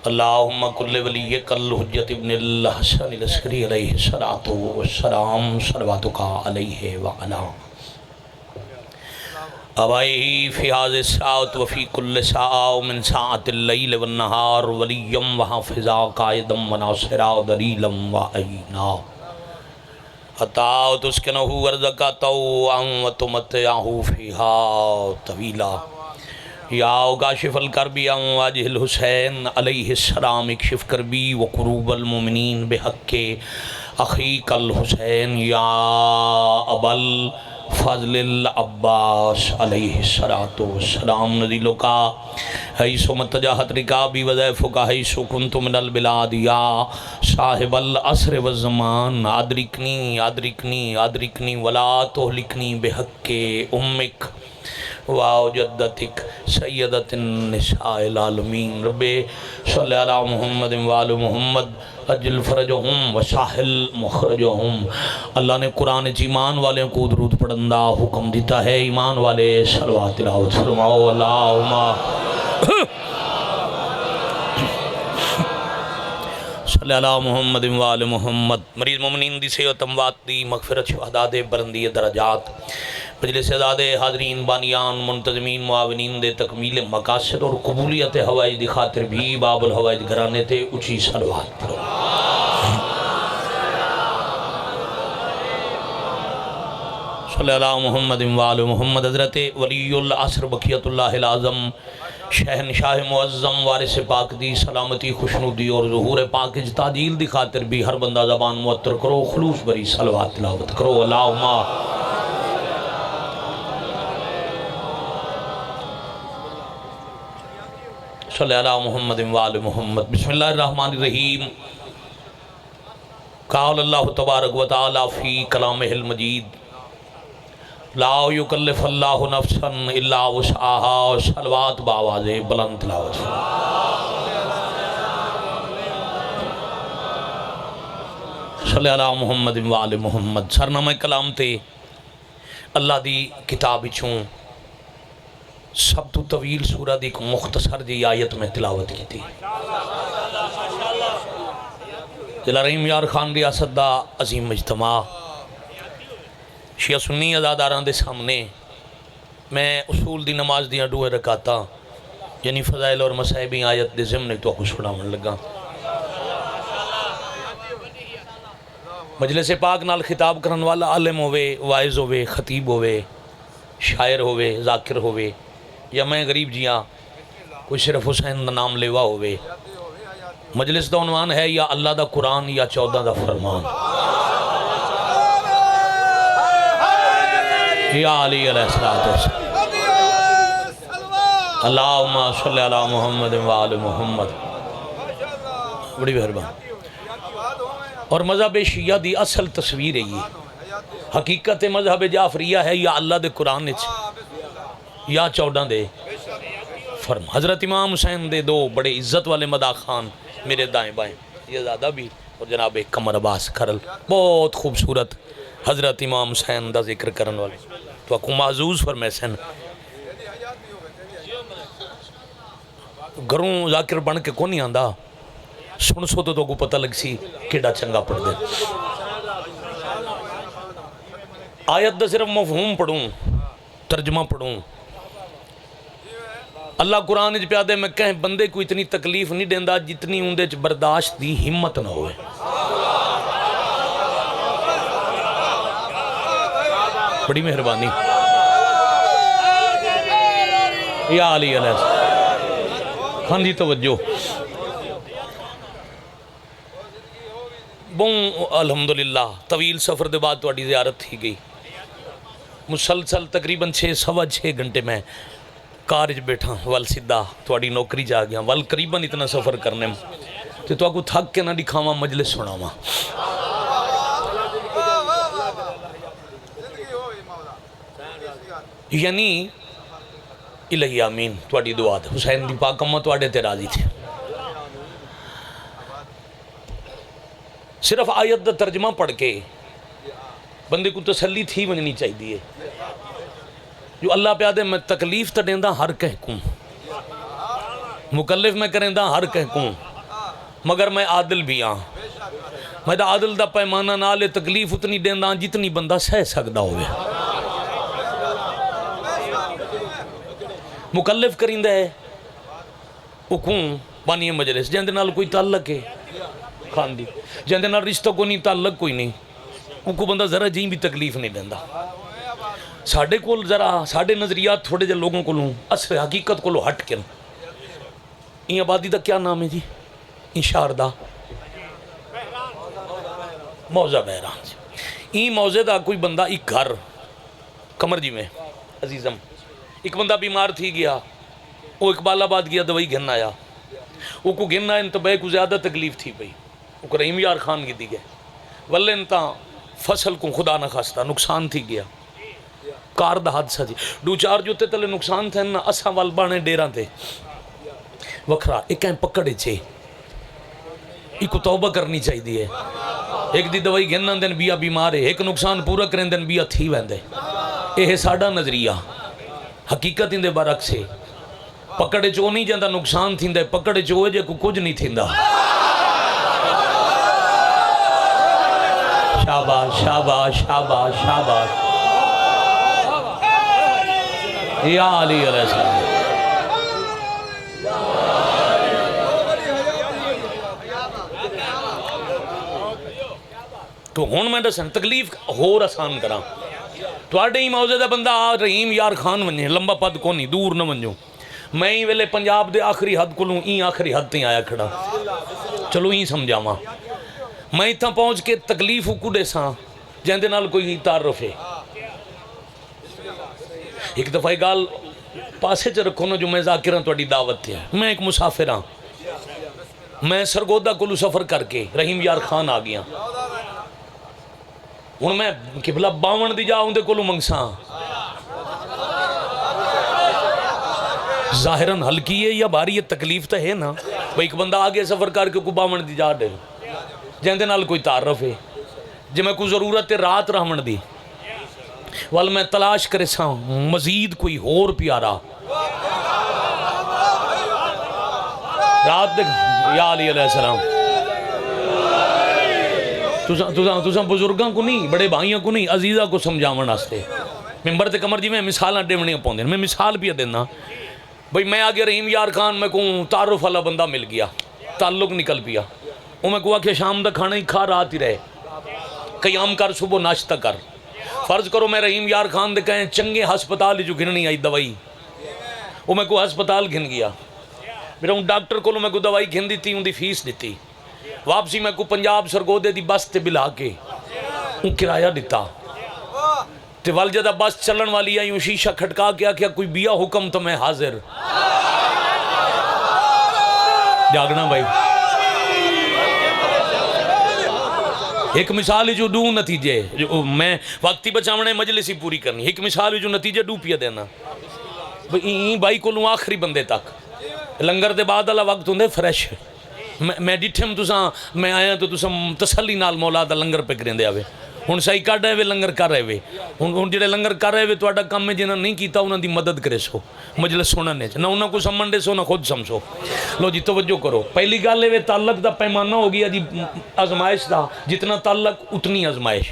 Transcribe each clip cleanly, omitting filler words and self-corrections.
اللہم کل ولیک الحجت ابن الحسن العسکری علیہ السلام صلواتک علیہ وعلا آبائہ فی هذه الساعة وفی کل ساعة من ساعة اللیل والنہار ولیم وحافظا قائدا وناصرا دلیلا وعینا حتی تسکنہو ورزقا طوعا وتمتعہو فیہا طویلا یا کاشف الکربی واجہ الحسین علیہ السلام اکشف کربی وقروب المومنین بحق اخیق الحسین یا ابل فضل العباس علیہ السلام نزیلو کا حیث متجاہت رکابی وزیفو کا حیث کنتو من البلاد یا صاحب العصر والزمان ادرکنی ادرکنی ادرکنی ولا تہلکنی بحق امک واو جدتک سیدت النساء العالمین رب صلی علی محمد وآل محمد اجل فرجہم وساحل مخرجہم۔ اللہ نے قرآن ایمان والے کو درود پڑھندہ حکم دیتا ہے، ایمان والے صلوات تلاوت فرماؤ اللہم صلی علی محمد وآل محمد۔ مریض مومنین دی صحت اموات دی مغفرت شہداء دے بلندی درجات، مجلس عزاد حاضرین بانیان منتظمین معاونین دے تکمیل مقاصد اور قبولیت حوائج دی خاطر بھی باب الحوائج گھرانے تے اچھی صلوات پڑھو۔ صلی اللہ محمد وآل محمد۔ حضرت ولی العصر بقیت اللہ العظم شہنشاہ معظم وارث پاک دی سلامتی خوشنودی اور ظہور پاک تعجیل دی خاطر بھی ہر بندہ زبان معطر کرو، خلوص بری صلوات تلاوت کرو اللہم صلی اللہ محمد وآل محمد۔ بسم اللہ الرحمن الرحیم۔ قال اللہ تبارک و تعالی فی کلامہ المجید لا یکلف اللہ نفسا الا وسعہا۔ صلوات بآواز بلند تلاوت۔ صلی اللہ محمد وآل محمد۔ سرنامہ کلام تے اللہ دی کتاب چھوں سب تو طویل سورہ دی ایک مختصر جی آیت میں تلاوت کی تھی۔ جلال رحیم یار خان ریاست دا عظیم اجتماع شیعہ سنی ازاداران دے سامنے میں اصول دی نماز دیاں 2 رکعتاں یعنی فضائل اور مصائبی آیت دے ضمن تو خوش پڑھاون لگا۔ مجلس پاک نال خطاب کرن والا عالم ہوئے، واعظ ہوئے، خطیب ہوئے، شاعر ہوئے، ذاکر ہوئے، یا میں غریب جیاں کوئی صرف حسین دا نام لیوا ہوئے، مجلس دا عنوان ہے یا اللہ دا قرآن یا 14 دا فرمان۔ یا علی علیہ السلام اللہم صلی علی محمد وآل محمد۔ بڑی مہربان۔ اور مذہب شیعہ دی اصل تصویر ہے یہ، حقیقت مذہب جعفریہ ہے یا اللہ دے قرآن یا 14 دے فرمان۔ حضرت امام حسین دے 2 بڑے عزت والے مداح خان میرے دائیں بائیں، یہ زیادہ بھی، اور جناب قمر عباس کھرل، بہت خوبصورت حضرت امام حسین دا ذکر کرن والے تو اکو معزوز فرمائے سن گھروں ذاکر بن کے کون نہیں آندہ، سن سو تو کو پتہ لگ سی کیڑا چنگا پڑھ دے۔ آیت دا صرف مفہوم پڑھوں، ترجمہ پڑھوں۔ اللہ قرآن اچ پیادے میں کہیں بندے کو اتنی تکلیف نہیں دیندہ جتنی اندے چ برداشت دی ہمت نہ ہوئے۔ بڑی مہربانی۔ یا علی علیہ السلام۔ ہاں جی توجہ۔ الحمدللہ طویل سفر دے بعد تواڈی زیارت تھی گئی، مسلسل تقریباً 6 گھنٹے میں کارج بیٹھا وال سدھا تواڈی نوکری جا گیا وال قریباً اتنا سفر کرنے میں تو کو تھک کے نہ دکھاواں مجلس سناواں۔ یعنی الہی آمین تواڈی دعا دے حسین دی پاک امت تواڈے تے راضی تھے۔ صرف آیت دا ترجمہ پڑھ کے بندے کو تسلی تھی ونجنی چاہیے جو اللہ پیادے میں تکلیف تا دیندہ ہر کہہ کوں، مکلف میں کریں دا ہر کہہ کوں، مگر میں عادل بھی ہاں، میں دا عادل دا پیمانہ نالے تکلیف اتنی دینا جتنی بندہ سہ سکدا ہوئے. مکلف کرندہ ہے حکوم بانی مجلس جہاں دے نال کوئی تعلق ہے خان دی، جہاں دے نال رشتہ کوئی نہیں، تعلق کوئی نہیں، ان کو بندہ ذرا جہیں بھی تکلیف نہیں دیندہ. ساڑھے کول ذرا ساڑھے نظریات تھوڑے جے لوگوں کو لوں اصل حقیقت کو لو ہٹ کر. این آبادی دا کیا نام ہے جی؟ این شاردہ موضع بہران جی. این موضع دا کوئی بندہ ایک گھر کمر جی میں عزیزم ایک بندہ بیمار تھی گیا، وہ اقبال آباد گیا دوائی گھن آیا، وہ کو گھن آیا انتباہ کو زیادہ تکلیف تھی پئی، وہ کو رحیم یار خان کی دی گئے ولے انتا فصل کو خدا نہ خواستہ نقصان تھی گیا، کار دا حادثہ جی دو چار جو تے تلے نقصان تھے نا اساں وال بانے ڈیران تھے وکھرا ایک کہیں پکڑے چھے ایک کو توبہ کرنی چاہی دی ہے. ایک دی دوائی گھنن دن بیا بیمار ہے، ایک نقصان پورا کرن دن بیا تھی ویندے. یہ ساڑا نظریہ حقیقت اندے برعکس ہے. پکڑے چو نہیں جاندہ نقصان تھیندہ، پکڑے چو ہے جے کو کچھ نہیں تھیندہ. شاباش شاباش شاباش شاباش یا علی علیہ السلام. تو ہون میں دسن تکلیف ہور آسان کرا تو آڈے ہی موضوع دا بندہ رحیم یار خان ونجے لمبا پد کو نہیں دور نہ ونجو. میں ہی ویلے پنجاب دے آخری حد کو لوں این آخری حد تیں آیا کھڑا چلو این سمجھا ماں میں تھا پہنچ کے تکلیف کو دے ساں جہاں دے نال کوئی تعارف ہے. ایک دفعہ گال پاسے چ رکھو نا جو میں ذاکران توڑی دعوت تھے میں ایک مسافر ہاں میں سرگودہ کلو سفر کر کے رحیم یار خان آ گیا ہوں میں قبلہ 52 دی جاؤں دے کلو منگساں ظاہراً ہلکی ہے یا بھاری یہ تکلیف تو ہے نا بھئی ایک بندہ آگے سفر کر کے کو 52 دی جا دے جہاں دے نال کوئی تعارف ہے جب میں کوئی ضرورت ہے رات رہمن دی وال میں تلاش کرے ساں مزید کوئی اور پیارا رات دیکھ یا علی علیہ السلام تُساں بزرگاں کو نہیں بڑے بھائیاں کو نہیں عزیزہ کو سمجھاون آستے ممبر تے کمر جی میں مثالاں ڈیونیاں پوندے میں مثال بھی دینا بھئی میں آگے رحیم یار خان میں کہوں تعارف والا بندہ مل گیا تعلق نکل پیا وہ میں کہا کہ شام دا کھانا ہی کھا رات ہی رہے قیام کر صبح ناشتہ کر فرض کرو میں رحیم یار خان دے کہیں چنگے ہسپتال جو گھننی آئی دوائی وہ میں کو ہسپتال گھن گیا میرا ہوں ڈاکٹر کو میں کو دوائی گھن دیتی ہوں دی فیس دیتی واپسی میں کو پنجاب سرگودے دی بس تے بلا کے ہوں کرایہ دیتا تے والجدہ بس چلن والی آئی ہوں شیشہ کھٹکا کیا کیا کوئی بیا حکم تو میں حاضر جاگنا بھائی ایک مثال جو دو نتیجے جو میں وقتی بچاونے مجلسی پوری کرنی ایک مثال جو نتیجے دو پیا دینا بھائی کو لوں آخری بندے تک لنگر دے بعد اللہ وقت ہوندے فریش میں ڈٹھم تساں میں آیا تو تساں تسلی نال مولا دا لنگر پہ کریں دے آوے ہن صحیح کر رہے وے لنگر کر رہے وے ہن جڑے لنگر کر رہے وے تو اڈا کام میں جنہاں نہیں کیتا انہاں دی مدد کرے سو مجلس سننے نہ انہاں کو سمن دے سو نہ خود سمجھو لو جی توجہ کرو پہلی گل ہے تعلق دا پیمانہ ہو گیا جی آزمائش دا جتنا تعلق اتنی آزمائش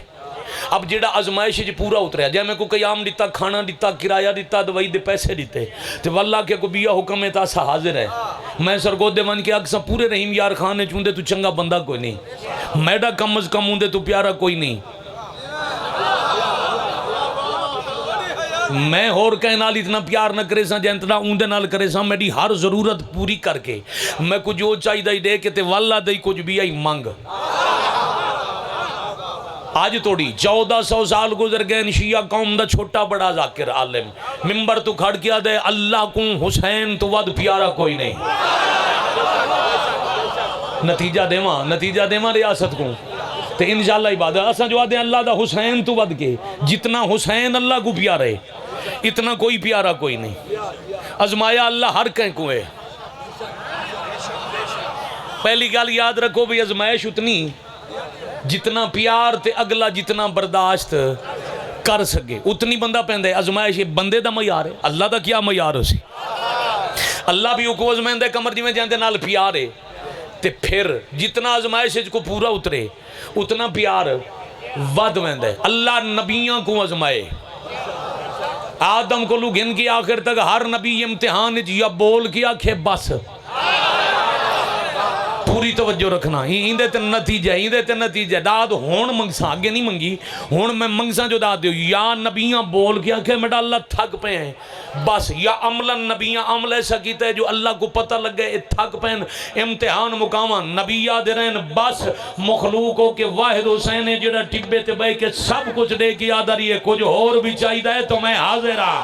اب جیڑا آزمائش جی پورا اتریا جائے میں کو قیام دیتا کھانا دیتا کرایہ دیتا دوائی دے پیسے دیتے تو واللہ کہ کو بیا حکم ہے تاسا حاضر ہے میں سرگودے من کے اکسا پورے رحیم یار خان نے چوندے تو چنگا بندہ کوئی نہیں میڈا کم از کم ہوندے تو پیارا کوئی نہیں میں اور کہیں نال اتنا پیار نہ کرے ساں جنتنا اوندے نال کرے ساں میری ہر ضرورت پوری کر کے میں کچھ جو چاہی دائی دے کے تے واللہ دائی کچھ بھی آئی مانگ آج توڑی 1400 سال گزر گئے شیعہ قوم دا چھوٹا بڑا ذاکر عالم ممبر تو کھڑ کیا دے اللہ کو حسین تو ود پیارا کوئی نہیں نتیجہ دیواں ریاست کو تو انشاءاللہ عبادت اساں جو آدھے اللہ دا حسین تو ود کے جتنا حسین اللہ کو پیارے اتنا کوئی پیارا کوئی نہیں ازمایا اللہ ہر کہیں کو ہے پہلی گال یاد رکھو بھی ازمائش اتنی جتنا پیار تے اگلا جتنا برداشت کر سکے اتنی بندہ پہندے ازمائش بندے دا معیار ہے اللہ دا کیا معیار ہو سی اللہ بھی کو ازمائن دے کمر جی میں جاندے نال پیار ہے تے پھر جتنا آزمائش کو پورا اترے اتنا پیار ود ویندا ہے۔ اللہ نبیاں کو آزمائے، آدم کو لو گن کی آخر تک ہر نبی امتحان یا بول کیا کہ بس پوری توجہ رکھنا ہیندے تے نتیجہ داد ہون منگسا آگے نہیں منگی ہون میں منگسا جو داد دیو یا نبیاں بول کیا کہ میڈا اللہ تھک پہ ہیں بس، یا عملاً نبیاں عمل ایسا کیتا ہے جو اللہ کو پتہ لگ گئے تھک پہ امتحان مقامہ نبی یاد رہن بس مخلوقوں کے واحد حسین جڑا ٹبے تے بے کے سب کچھ دے کی یاد رہی ہے، کچھ اور بھی چاہیدہ ہے تو میں حاضر ہاں۔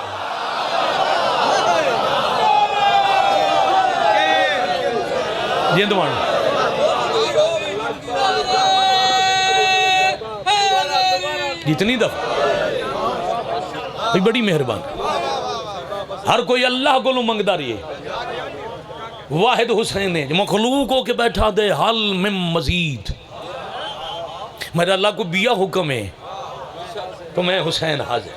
جندوان جتنی دفعہ بڑی مہربان ہر کوئی اللہ کو منگدا رہی ہے، واحد حسین ہے مخلوقوں کے بیٹھا دے حل میں مزید میرا اللہ کو بیا حکم ہے تو میں حسین حاضر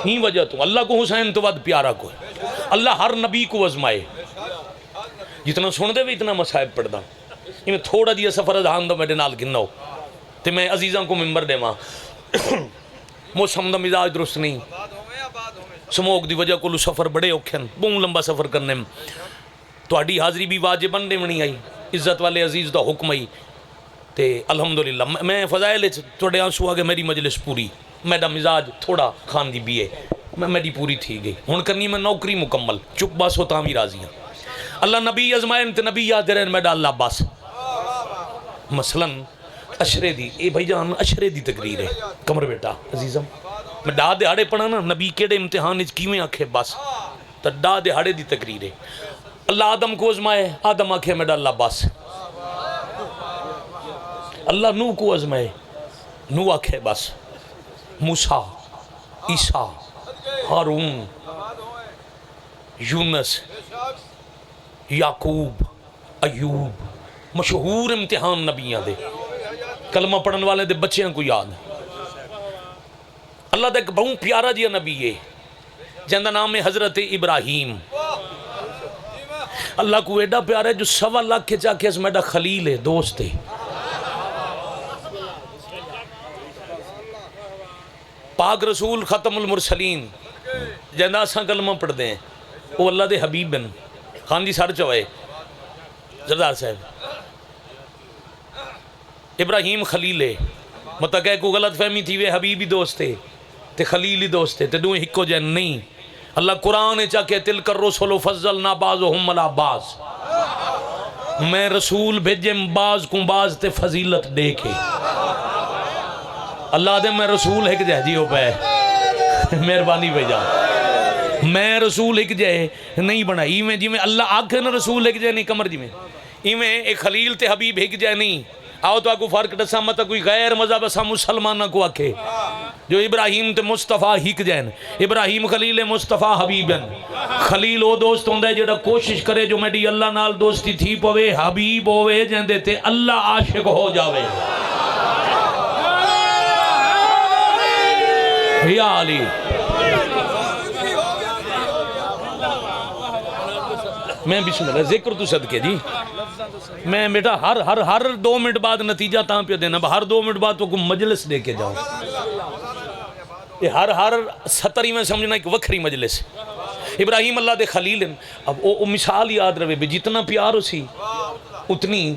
ہی وجہ تو اللہ کو حسین تو ود پیارا کو اللہ ہر نبی کو آزمائے جتنا سن دے بھی اتنا مصائب پڑھدا میں تھوڑا جیا سفر ادھان دا میرے نال گنو تے میں عزیزاں کو ممبر دے ماں موسم دا مزاج درست نہیں سموک دی وجہ کو سفر بڑے اوکھن بہت لمبا سفر کرنے میں تو اڈی حاضری بھی واجبن دے منی آئی عزت والے عزیز دا حکم آئی تے الحمدللہ میں فضائل توڑے آنسو آگے میری مجلس پوری میرا مزاج تھوڑا خان دی بھی ہے میری پوری تھی گئی ہون کرنی میں نوکری مکمل چپ بس ہوتا بھی راضی ہیں اللہ نبی ازمائن تے نبی یاد رہن میڈا اللہ بس مثلاً اشرے دی اے بھائی جان اشرے دی تقریر ہے کمر بیٹا عزیزم میں ڈا دہاڑے پڑھا نا نبی کیڑے امتحان اچ کیویں آکھے بس تا ڈا دہاڑے دی تقریر ہے اللہ آدم کو ازمائے آدم آکھے میڈا اللہ بس اللہ نو کو ازمائے نو آکھے بس موسیٰ عیسیٰ ہارون یونس یعقوب ایوب مشہور امتحان نبیاں دے کلمہ پڑھن والے دے بچیاں کو یاد اللہ دا ایک بہت پیارا جیا نبی ہے جن دا نام ہے حضرت ابراہیم اللہ کو ایڈا پیارا ہے جو 1.25 لاکھ کے چاکے اس میڈا خلیل ہے دوست ہے پاک رسول ختم المرسلین جن دا ساں کلمہ پڑھ دیں وہ اللہ دے حبیب بن خان جی سار چوائے زردار صاحب ابراہیم خلیل ہے متقہ کو غلط فہمی تھی وہ حبیبی دوست تھے تے خلیلی دوست تھے تے دوئے ہکو جائن نہیں اللہ قرآن چاکے تلک الرسول فضلنا بعضهم علی بعض میں رسول بھیجم بعض کو بعض تے فضیلت دے کے اللہ دے میں رسول ایک جائے جی ہو پہ مہربانی بھائی جان میں رسول ایک جائے نہیں بنا ایویں جی میں اللہ آکھے نا رسول ایک جائے نہیں کمر جی میں ایویں ایک خلیل تے حبیب ایک جائے نہیں آؤ تو آکو فرق دسا مت کوئی غیر مذہب اسا مسلمانہ کو آکھے جو ابراہیم تے مصطفیٰ ہک جائن ابراہیم خلیل مصطفیٰ حبیبن خلیل او دوست ہوندہ ہے جڑا کوشش کرے جو میڈی اللہ نال دوستی تھی پوے حبیب ہوئے جن دیتے اللہ عاشق ہو جاوے یا علی میں بسم اللہ ذکر تو صدقے جی میں بیٹا ہر 2 منٹ بعد نتیجہ تاں پہ دینا ہر 2 منٹ بعد تو کوئی مجلس دے کے جاؤں یہ ہر ستری میں سمجھنا ایک وکھری مجلس ابراہیم اللہ دے خلیل اب وہ مثال یاد رہے بھی جتنا پیار اسی اتنی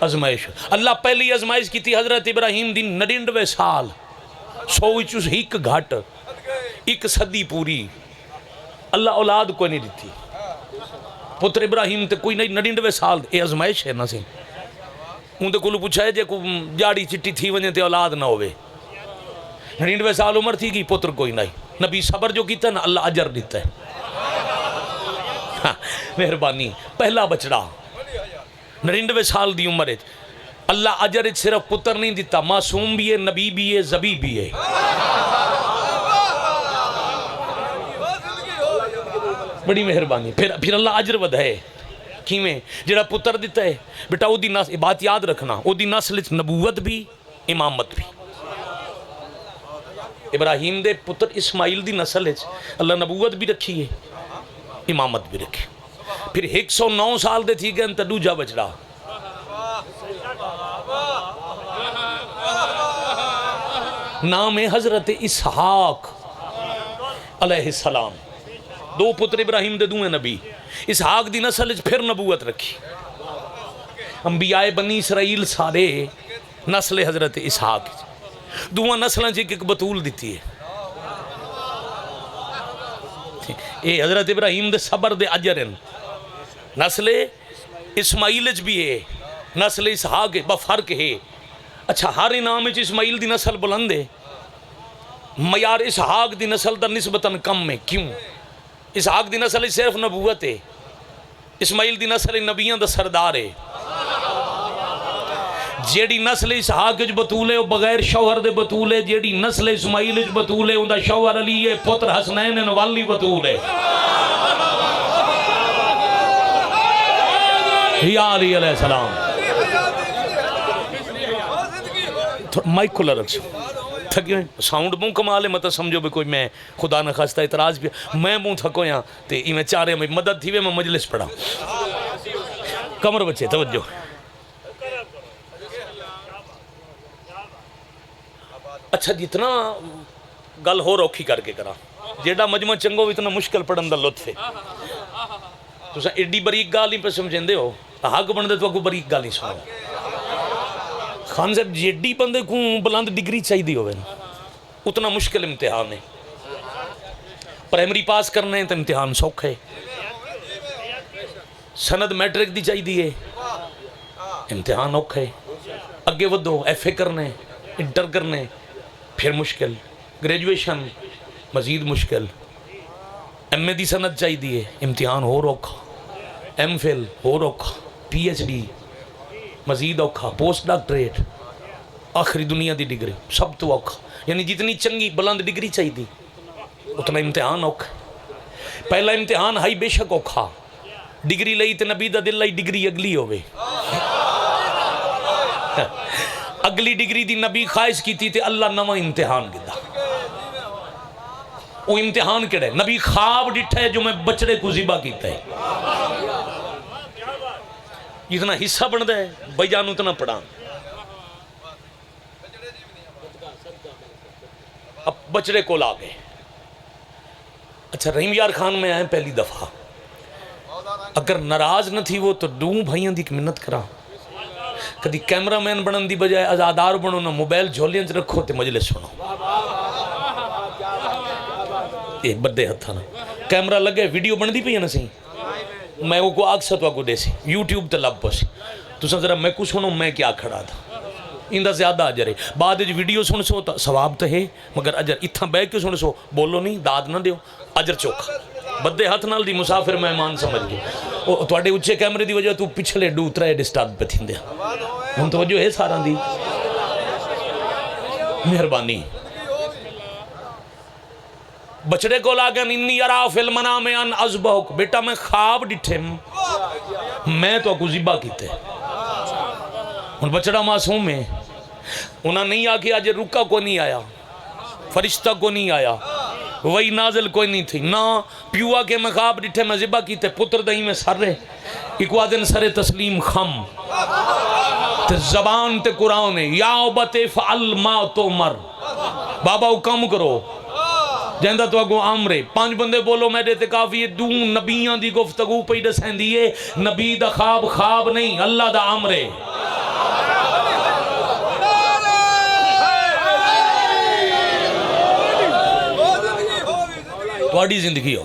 ازمائش اللہ پہلی ازمائش کی تھی حضرت ابراہیم دی 99 سال 100 وچوں ایک گھٹ ایک صدی پوری اللہ اولاد کو نہیں دیتی پتر ابراہیم تے کوئی نہیں 99 سال اے ازمائش ہے نا سے ان دے کلو پوچھا ہے جے کو جاڑی چٹی تھی ونجے تے اولاد نہ ہوئے 99 سال عمر تھی گی پتر کوئی نہیں نبی صبر جو کیتا ہے نا اللہ اجر دیتا ہے مہربانی پہلا بچڑا 99 سال دی عمر ہے اللہ اجر صرف پتر نہیں دیتا معصوم بھی ہے نبی بھی ہے زبی بھی ہے بڑی مہربانی پھر اللہ اجر ودھائے کیویں جڑا پتر دیتا ہے بیٹا او دی نسل بات یاد رکھنا او دی نسل نبوت بھی امامت بھی ابراہیم دے پتر اسماعیل دی نسل ہے اللہ نبوت بھی رکھی ہے امامت بھی رکھی پھر 109 سال دے تھی گئے انتا دوجہ بچڑا نام ہے حضرت اسحاق علیہ السلام. دو پتر ابراہیم دے دوئے نبی. اسحاق دی نسل پھر نبوت رکھی. انبیاء بنی اسرائیل سارے نسل حضرت اسحاق. دوہاں نسلاں چ ایک بطول دیتی ہے. اے حضرت ابراہیم دے صبر دے اجر ہیں. نسل اسماعیل بھی ہے, نسل اسحاق با فرق ہے. اچھا ہر انعام وچ اسماعیل دی نسل بلند ہے, معیار اسحاق دی نسل دا نسبتاً کم ہے. کیوں؟ اسحاق دی نسل صرف نبوت ہے, اسماعیل دی نسل نبیاں دا سردار ہے. جیڑی نسل اسحاق وچ بطول ہے وہ بغیر شوہر دے بطول ہے. جیڑی نسل اسماعیل وچ بطول ہے اوندا شوہر علی ہے, پتر حسنین والی بطول ہے. یا علی علیہ السلام. مائک کھلا رکھ تھکی ہوئے ساؤنڈ منہ کمال ہے. مطلب سمجھو بھی کوئی میں خدا نہ خواستہ اعتراض بھی میں منہ تھکو یہاں تے میں چارے میں مدد تھی میں مجلس پڑھا. کمر بچے توجہ. اچھا جتنا گل ہو روکھی کر کے کرا, جیڑا مجمع چنگو اتنا مشکل پڑھن دا لطف ہے. تو ایڈی بریک گال نہیں پہ سمجھیں دے ہو, حق بن دے تو کو بریک گال نہیں سنو. خان صاحب جیڈی بندے کو بلند ڈگری چاہی دی ہوئے اتنا مشکل امتحان ہے. پرائمری پاس کرنا ہے تو امتحان سوکھ ہے. سند میٹرک دی چاہی دی ہے امتحان اوکھ ہے. اگے ودو ایف اے کرنے, انٹر کرنے پھر مشکل, گریجویشن مزید مشکل, ایم اے دی سند چاہی دی ہے امتحان ہو روکھا, ایم فل ہو روکھا, پی ایچ ڈی مزید اوکھا, پوسٹ ڈاکٹریٹ آخری دنیا دی ڈگری سب تو اوکھا. یعنی جتنی چنگی بلند ڈگری چاہی دی اتنا امتحان اوکھا. پہلا امتحان ہائی بے شک اوکھا, ڈگری لئی تے نبی دا دل لئی ڈگری اگلی ہوئے. اگلی ڈگری دی نبی خواہش کی تھی تے اللہ نواں امتحان گدا. وہ امتحان کڑے نبی خواب ڈٹھا ہے جو میں بچڑے کو ذبح کیتا ہے. اتنا حصہ بن دے بھائی جان اتنا پڑھا. اب بچڑے کو لا گئے. اچھا رحیم یار خان میں آئے پہلی دفعہ, اگر ناراض نہ تھی وہ تو دوں بھائیاں دی منت کرا. کدی کیمرہ مین بنن دی بجائے ازادار بنو نہ موبائل جھولیاں چ رکھو تے مجلس سنو. یہ بدے ہتھاں کیمرہ لگے ویڈیو بن دی پئی ہے نا سی, میں وہ کو آگ ستوا کو دے سی یوٹیوب تے لب پسی. تو ذرا میں کو سنو میں کیا کھڑا تھا. اندہ زیادہ اجر ہے. بعد ویڈیو سن سو ثواب تو ہے مگر اجر اتھاں بہ کے سن سو بولو نہیں داد نہ دیو اجر چوکھا. بدے ہاتھ نال دی مسافر مہمان سمجھ گئے. تواڈے اچھے کیمرے دی وجہ تو پچھلے ڈوترے ڈسٹرب پہ تھیندے. ہن توجہ ہے سارا دی مہربانی. بچڑے کو لاگن انی ارا فی المنام ان اذبحک, بیٹا میں خواب ڈٹھے میں تو کو ذبح کیتے. ہن بچڑا معصوم ہے, انہاں نہیں آکھیا آج رکا کو نہیں آیا, فرشتہ کو نہیں آیا, وہی نازل کوئی نہیں تھی نہ پیوا کے میں خواب ڈٹھے میں ذبح کیتے. پتر دہی میں سر رہے ایک وادن سر تسلیم خم تے زبان تے قرآن ہے یا ابت فعل ما تؤمر, بابا حکم کرو جہندہ تو اگو عامرے. 5 بندے بولو میرے تے کافی ہے. دون نبیاں دی گفتگو پہ دسیں دیئے نبی دا خواب خواب نہیں اللہ دا عامرے. تواڈی زندگی ہو.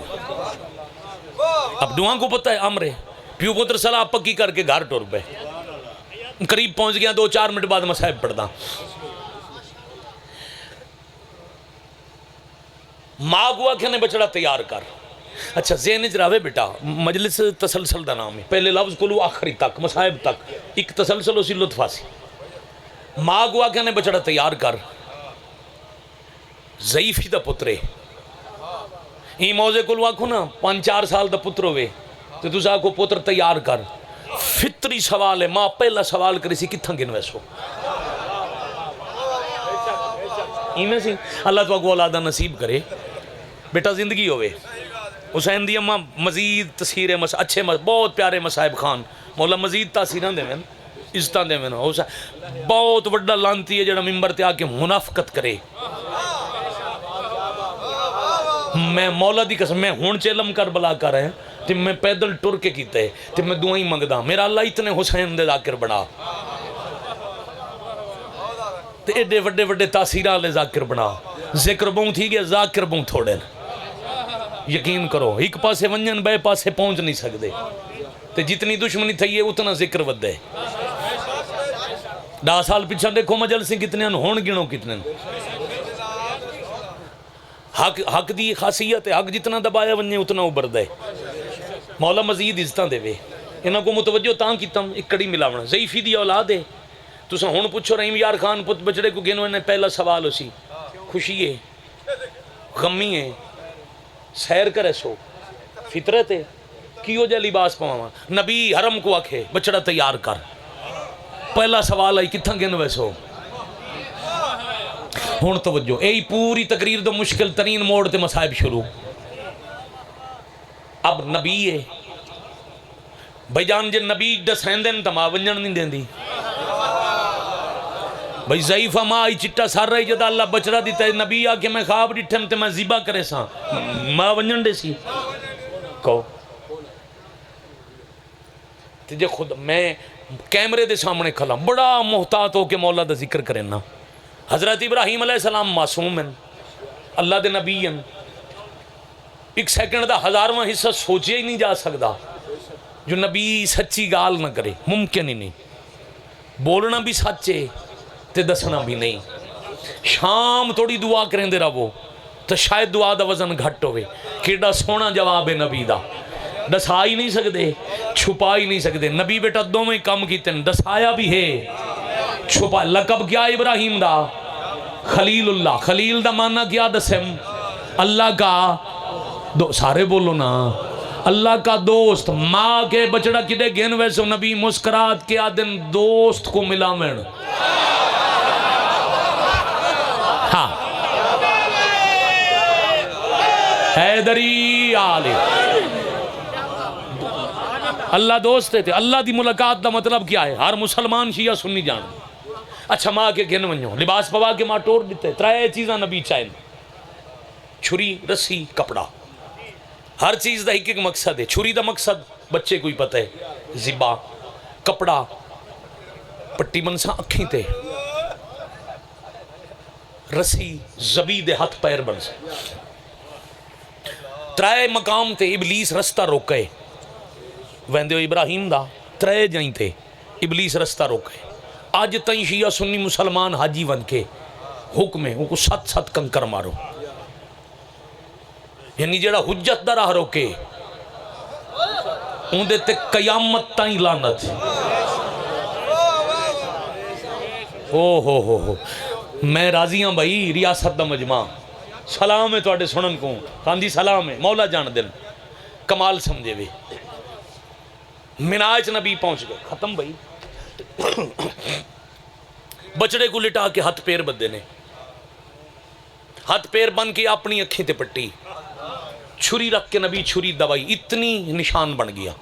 اب دعاں کو پتہ ہے عامرے پیو پتر صلاح پکی کر کے گھر ٹور پہ قریب پہنچ گیا 2-4 منٹ بعد مصاحب پڑھدا. ماں گوا کہ نے بچڑا تیار کر. اچھا ذہن وچ رہے بیٹا مجلس تسلسل دا نام ہے, پہلے لفظ کولو آخری تک مصاحب تک ایک تسلسل اسی لطف آسی. ماں گوا کہ نے بچڑا تیار کر, ضعیفی دا پترے ای موزے کولو آکھو نا 5-4 سال دا پتر ہوئے تو تُسا آکھو پتر تیار کر. فطری سوال ہے. ماں پہلا سوال کری سی کتھاں گن ویسو ایمیں سی اللہ تو اگو اولادہ نصیب کرے بیٹا زندگی ہوئے. حسین دی اماں مزید تصہیر اچھے بہت پیارے مصاحب خان مولا مزید تاثیراں دے میں عزتاں دے میں بہت وڈا لانتی ہے جڑا ممبر تے آ کے منافقت کرے میں مولا دی قسم میں ہون چلم کربلا کر رہے ہیں تے میں پیدل ٹر کے کیتا ہے تے میں دعائیں منگدا میرا اللہ اتنے حسین دے ذاکر بنا تے ایڈے وڈے وڈے تاثیرہ لے ذاکر بنا ذکر بوں تھی گیا ذاکر بوں تھوڑے یقین کرو ایک پاسے ونجن بے پاسے پہنچ نہیں سکتے تے جتنی دشمنی تھی ہے اتنا ذکر ود ہے 10 سال پیچھے دیکھو مجلسیں کتنے ہون گنو کتنے حق دی خاصیت ہے حق جتنا دبایا ونجے اتنا ابھر دے مولا مزید عزتاں دے وے انہاں کو متوجہ تاں کیتم ایک کڑی ملاونا ضعیفی دی اولاد ہے تساں ہن پوچھو رحیم یار خان پت بچڑے کو گنو نے پہلا سوال اسی خوشی ہے غمی ہے سیر کرے سو فطرت ہے کیوں جا لباس پواواں نبی حرم کو آکھے بچڑا تیار کر پہلا سوال آئی کتھاں گن ویسو ہون توجہ اے پوری تقریر دو مشکل ترین موڑ تے مصائب شروع اب نبی ہے بھائی جان جے نبی دسین دین تما ونجن نہیں دین دی بھائی ضعیفہ ماں آئی چٹا سار رہی جدا اللہ بچڑا دیتا ہے نبی آکے میں خواب ڈٹھم تے میں زیبہ کرے ساں ماں ونجن دے سی کہو تجھے خود میں کیمرے دے سامنے کھلا بڑا محتاط ہو کے مولا دا ذکر کرنا حضرت ابراہیم علیہ السلام معصوم ہیں اللہ دے نبی ہیں ایک سیکنڈ دا 1000واں حصہ سوچے ہی نہیں جا سکتا جو نبی سچی گال نہ کرے ممکن ہی نہیں بولنا بھی سچے تے دسنا بھی نہیں شام تھوڑی دعا کریں دے رہو تو شاید دعا دا وزن گھٹ ہوئے کیڑا سونا جواب ہے نبی دا دسا ہی نہیں سکتے چھپا ہی نہیں سکتے نبی بیٹا دو میں کم کیتے ہیں دسایا بھی ہے چھپا لقب کیا ابراہیم دا خلیل اللہ خلیل دا معنی کیا دسم اللہ کا دو سارے بولو نا اللہ کا دوست ماں کے بچڑا کدے گن ویسو نبی مسکرات کیا دن دوست کو ملا میں ہاں حیدری آلے اللہ دوست تھے اللہ دی ملاقات دا مطلب کیا ہے ہر مسلمان شیعہ سنی جان اچھا ماں کے گن ونجو لباس پوا کے ماں ٹور دیتے ترائے چیزاں نبی چاہیں چھری رسی کپڑا ہر چیز دا ایک مقصد ہے چھری دا مقصد بچے کوئی پتہ ہے زبا کپڑا پٹی منسا اکھیں تے رسی زبی دے ہاتھ پیر بنسا ترائے مقام تے ابلیس رستہ روکے ویندے ابراہیم دا ترائے جائیں تے ابلیس رستہ روکے آج تائیں شیعہ سنی مسلمان حاجی ون کے حکم ہے ان کو 7 کنکر مارو یعنی جڑا حجت دا راہ روکے ان دے تے قیامت تائیں لعنت ہو میں راضی ہوں بھائی ریاست دا مجمع سلام ہے توڑے سنن کو خاندی سلام ہے مولا جان دل کمال سمجھے وے مناج نبی پہنچ گئے ختم بھائی بچڑے کو لٹا کے ہاتھ پیر بدے نے ہاتھ پیر بن کے اپنی اکھیں تے پٹی چھری رکھ کے نبی چھری دوائی اتنی نشان بن گیا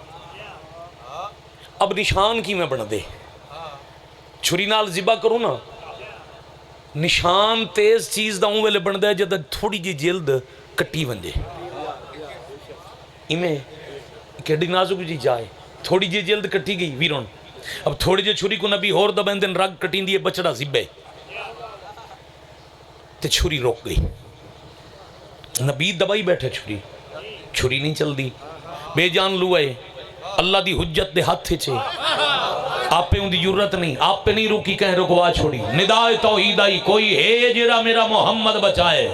اب نشان کی میں بن دے چھری نال ذبح کروں نا نشان تیز چیز دا ویلے بن دے جدہ تھوڑی جی جلد کٹی بن دے ایمیں کیڑی نازک جی جائے تھوڑی جی جلد کٹی گئی ویرون اب تھوڑی جی چھری کو نبی ہور دبین دن رگ کٹین دیئے بچڑا زبے تے چھری روک گئی نبی دبائی بیٹھے چھری نہیں چل دی بے جان لوئے اللہ دی حجت دے ہاتھ تھے چھے آپ پہ ان دی جرت نہیں آپ پہ نہیں روکی کہیں رکوا چھوڑی ندائے توحید آئی کوئی ہے جرا میرا محمد بچائے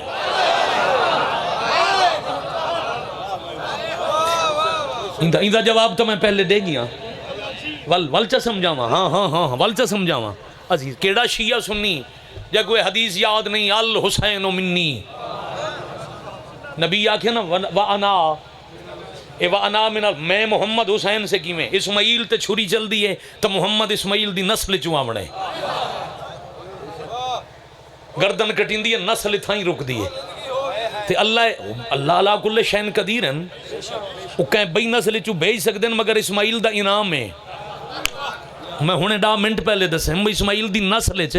اندہ جواب تو میں پہلے دے گیا ولچہ سمجھاواں ہاں ولچہ سمجھاواں عزیز کیڑا شیعہ سنی جب کوئی حدیث یاد نہیں الحسین منی نبی آکھے نا وَأَنَا مِنَ میں محمد حسین سے کی میں اسماعیل تے چھری چل دی ہے تو محمد اسماعیل دی نسل چوہاں بڑھے گردن کٹین دی ہے نسل تھائیں رک دی ہے تے اللہ کل شین قدیر ہیں وہ کہیں بئی نسل چو بھیج سکتے ہیں مگر اسماعیل دا انعام ہے میں ہونے 10 منٹ پہلے دسیں اسماعیل دی نسل چ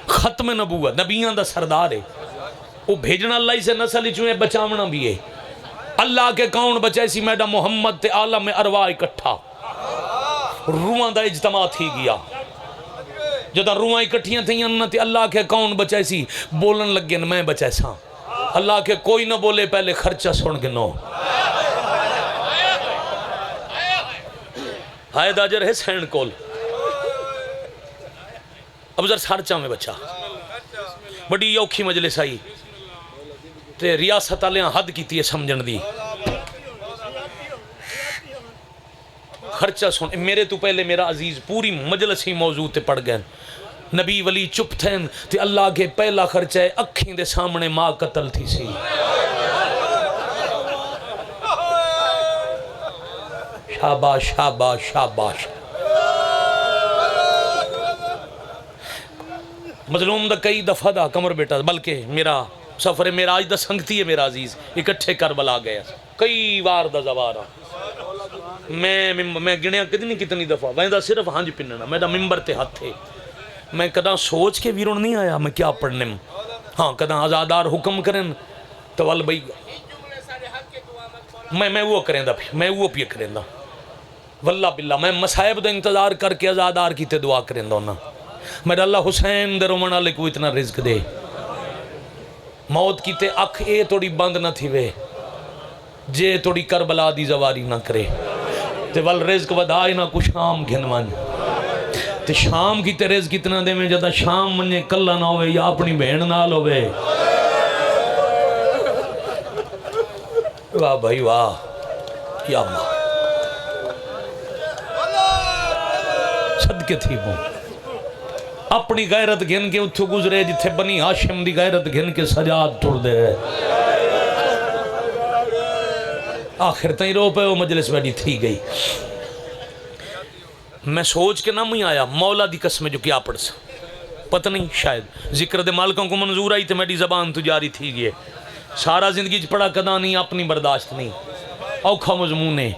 ختم نبوت نبیان دا سردار ہے وہ بھیجنا اللہ سے نسل چوئے بچاونا بھی ہے اللہ کے کون بچے سی میڈا محمد تے عالم ارواح اکٹھا روحاں دا اجتماع تھی گیا جدہ روحاں اکٹھیاں تھیں تے اللہ کے کون بچے سی بولن لگے میں بچے ساں اللہ کے کوئی نہ بولے پہلے خرچہ سن کے نو ہائے داجر ہے سینڈ کول اب ذر سارچہ میں بچا بڑی یوکھی مجلس آئی تے ریاست آلیاں حد کی تیئے سمجھن دی خرچہ سن میرے تو پہلے میرا عزیز پوری مجلس ہی موضوع تے پڑھ گئے نبی ولی چپ تھین تے اللہ کے پہلا خرچہ ہے اکھیں دے سامنے ماں قتل تھی سی شاباش شاباش شاباش مظلوم دا کئی دفعہ دا کمر بیٹا بلکہ میرا سفر میراج دا سنگتی ہے میرا عزیز اکٹھے کربلا گیا کئی وار دا زوارا میں گنیا کتنی دفعہ ویندہ صرف ہانج پننا میرا ممبر تے ہاتھ تھے میں کداں سوچ کے ویرون نہیں آیا میں کیا پڑھنے میں ہاں کداں آزادار حکم کریں تو وال بھئی میں وہ کریں دا پھر میں وہ پی کریں دا واللہ باللہ میں مسائب دا انتظار کر کے آزادار کی تے دعا کریں دا میرا اللہ حسین دے رومن والے کو اتنا رزق دے موت کی تے اکھ اے توڑی بند نہ تھی وے جے توڑی کربلا دی زواری نہ کرے تے وال رزق ودائے نہ کو شام گھنوان تے شام کی تے رزق اتنا دے میں جدا شام منجے کلہ نہ ہوئے یا اپنی بہن نال ہوئے واہ بھائی واہ یا ماں صدقے تھی وہ اپنی غیرت گھن کے اتھو گزرے جتھے بنی ہاشم دی غیرت گھن کے سجاد ٹوڑ دے آخر تائیں رو پہ وہ مجلس بیٹھی تھی گئی میں سوچ کے نہ مجھے آیا مولا دی قسم جو کیا پڑھ سا پتہ نہیں شاید ذکر دے مالکوں کو منظور آئی تو میری زبان تو جاری تھی گئے سارا زندگی پڑھا کدا نہیں اپنی برداشت نہیں اوکھا مضمون ہے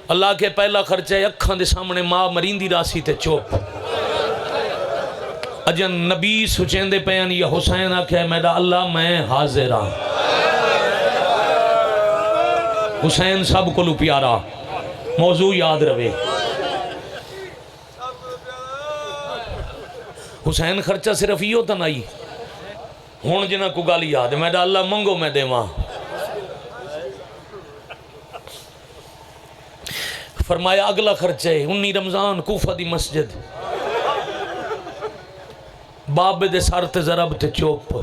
اللہ کے پہلا خرچہ ہے اکھاں دے سامنے ماں مریندی راسی تے چوپ اجن نبی سچین دے پہن یا حسین آکھے میرا اللہ میں حاضر ہاں حسین سب کو لو پیارا موضوع یاد روے حسین خرچہ صرف یہ ہوتا نہیں ہون جنہ کو گالی یاد ہے میرا اللہ منگو میں دے ماں فرمایا اگلا خرچہ ہے 19 رمضان کوفہ دی مسجد باب دے سار تے ضرب تے چوپ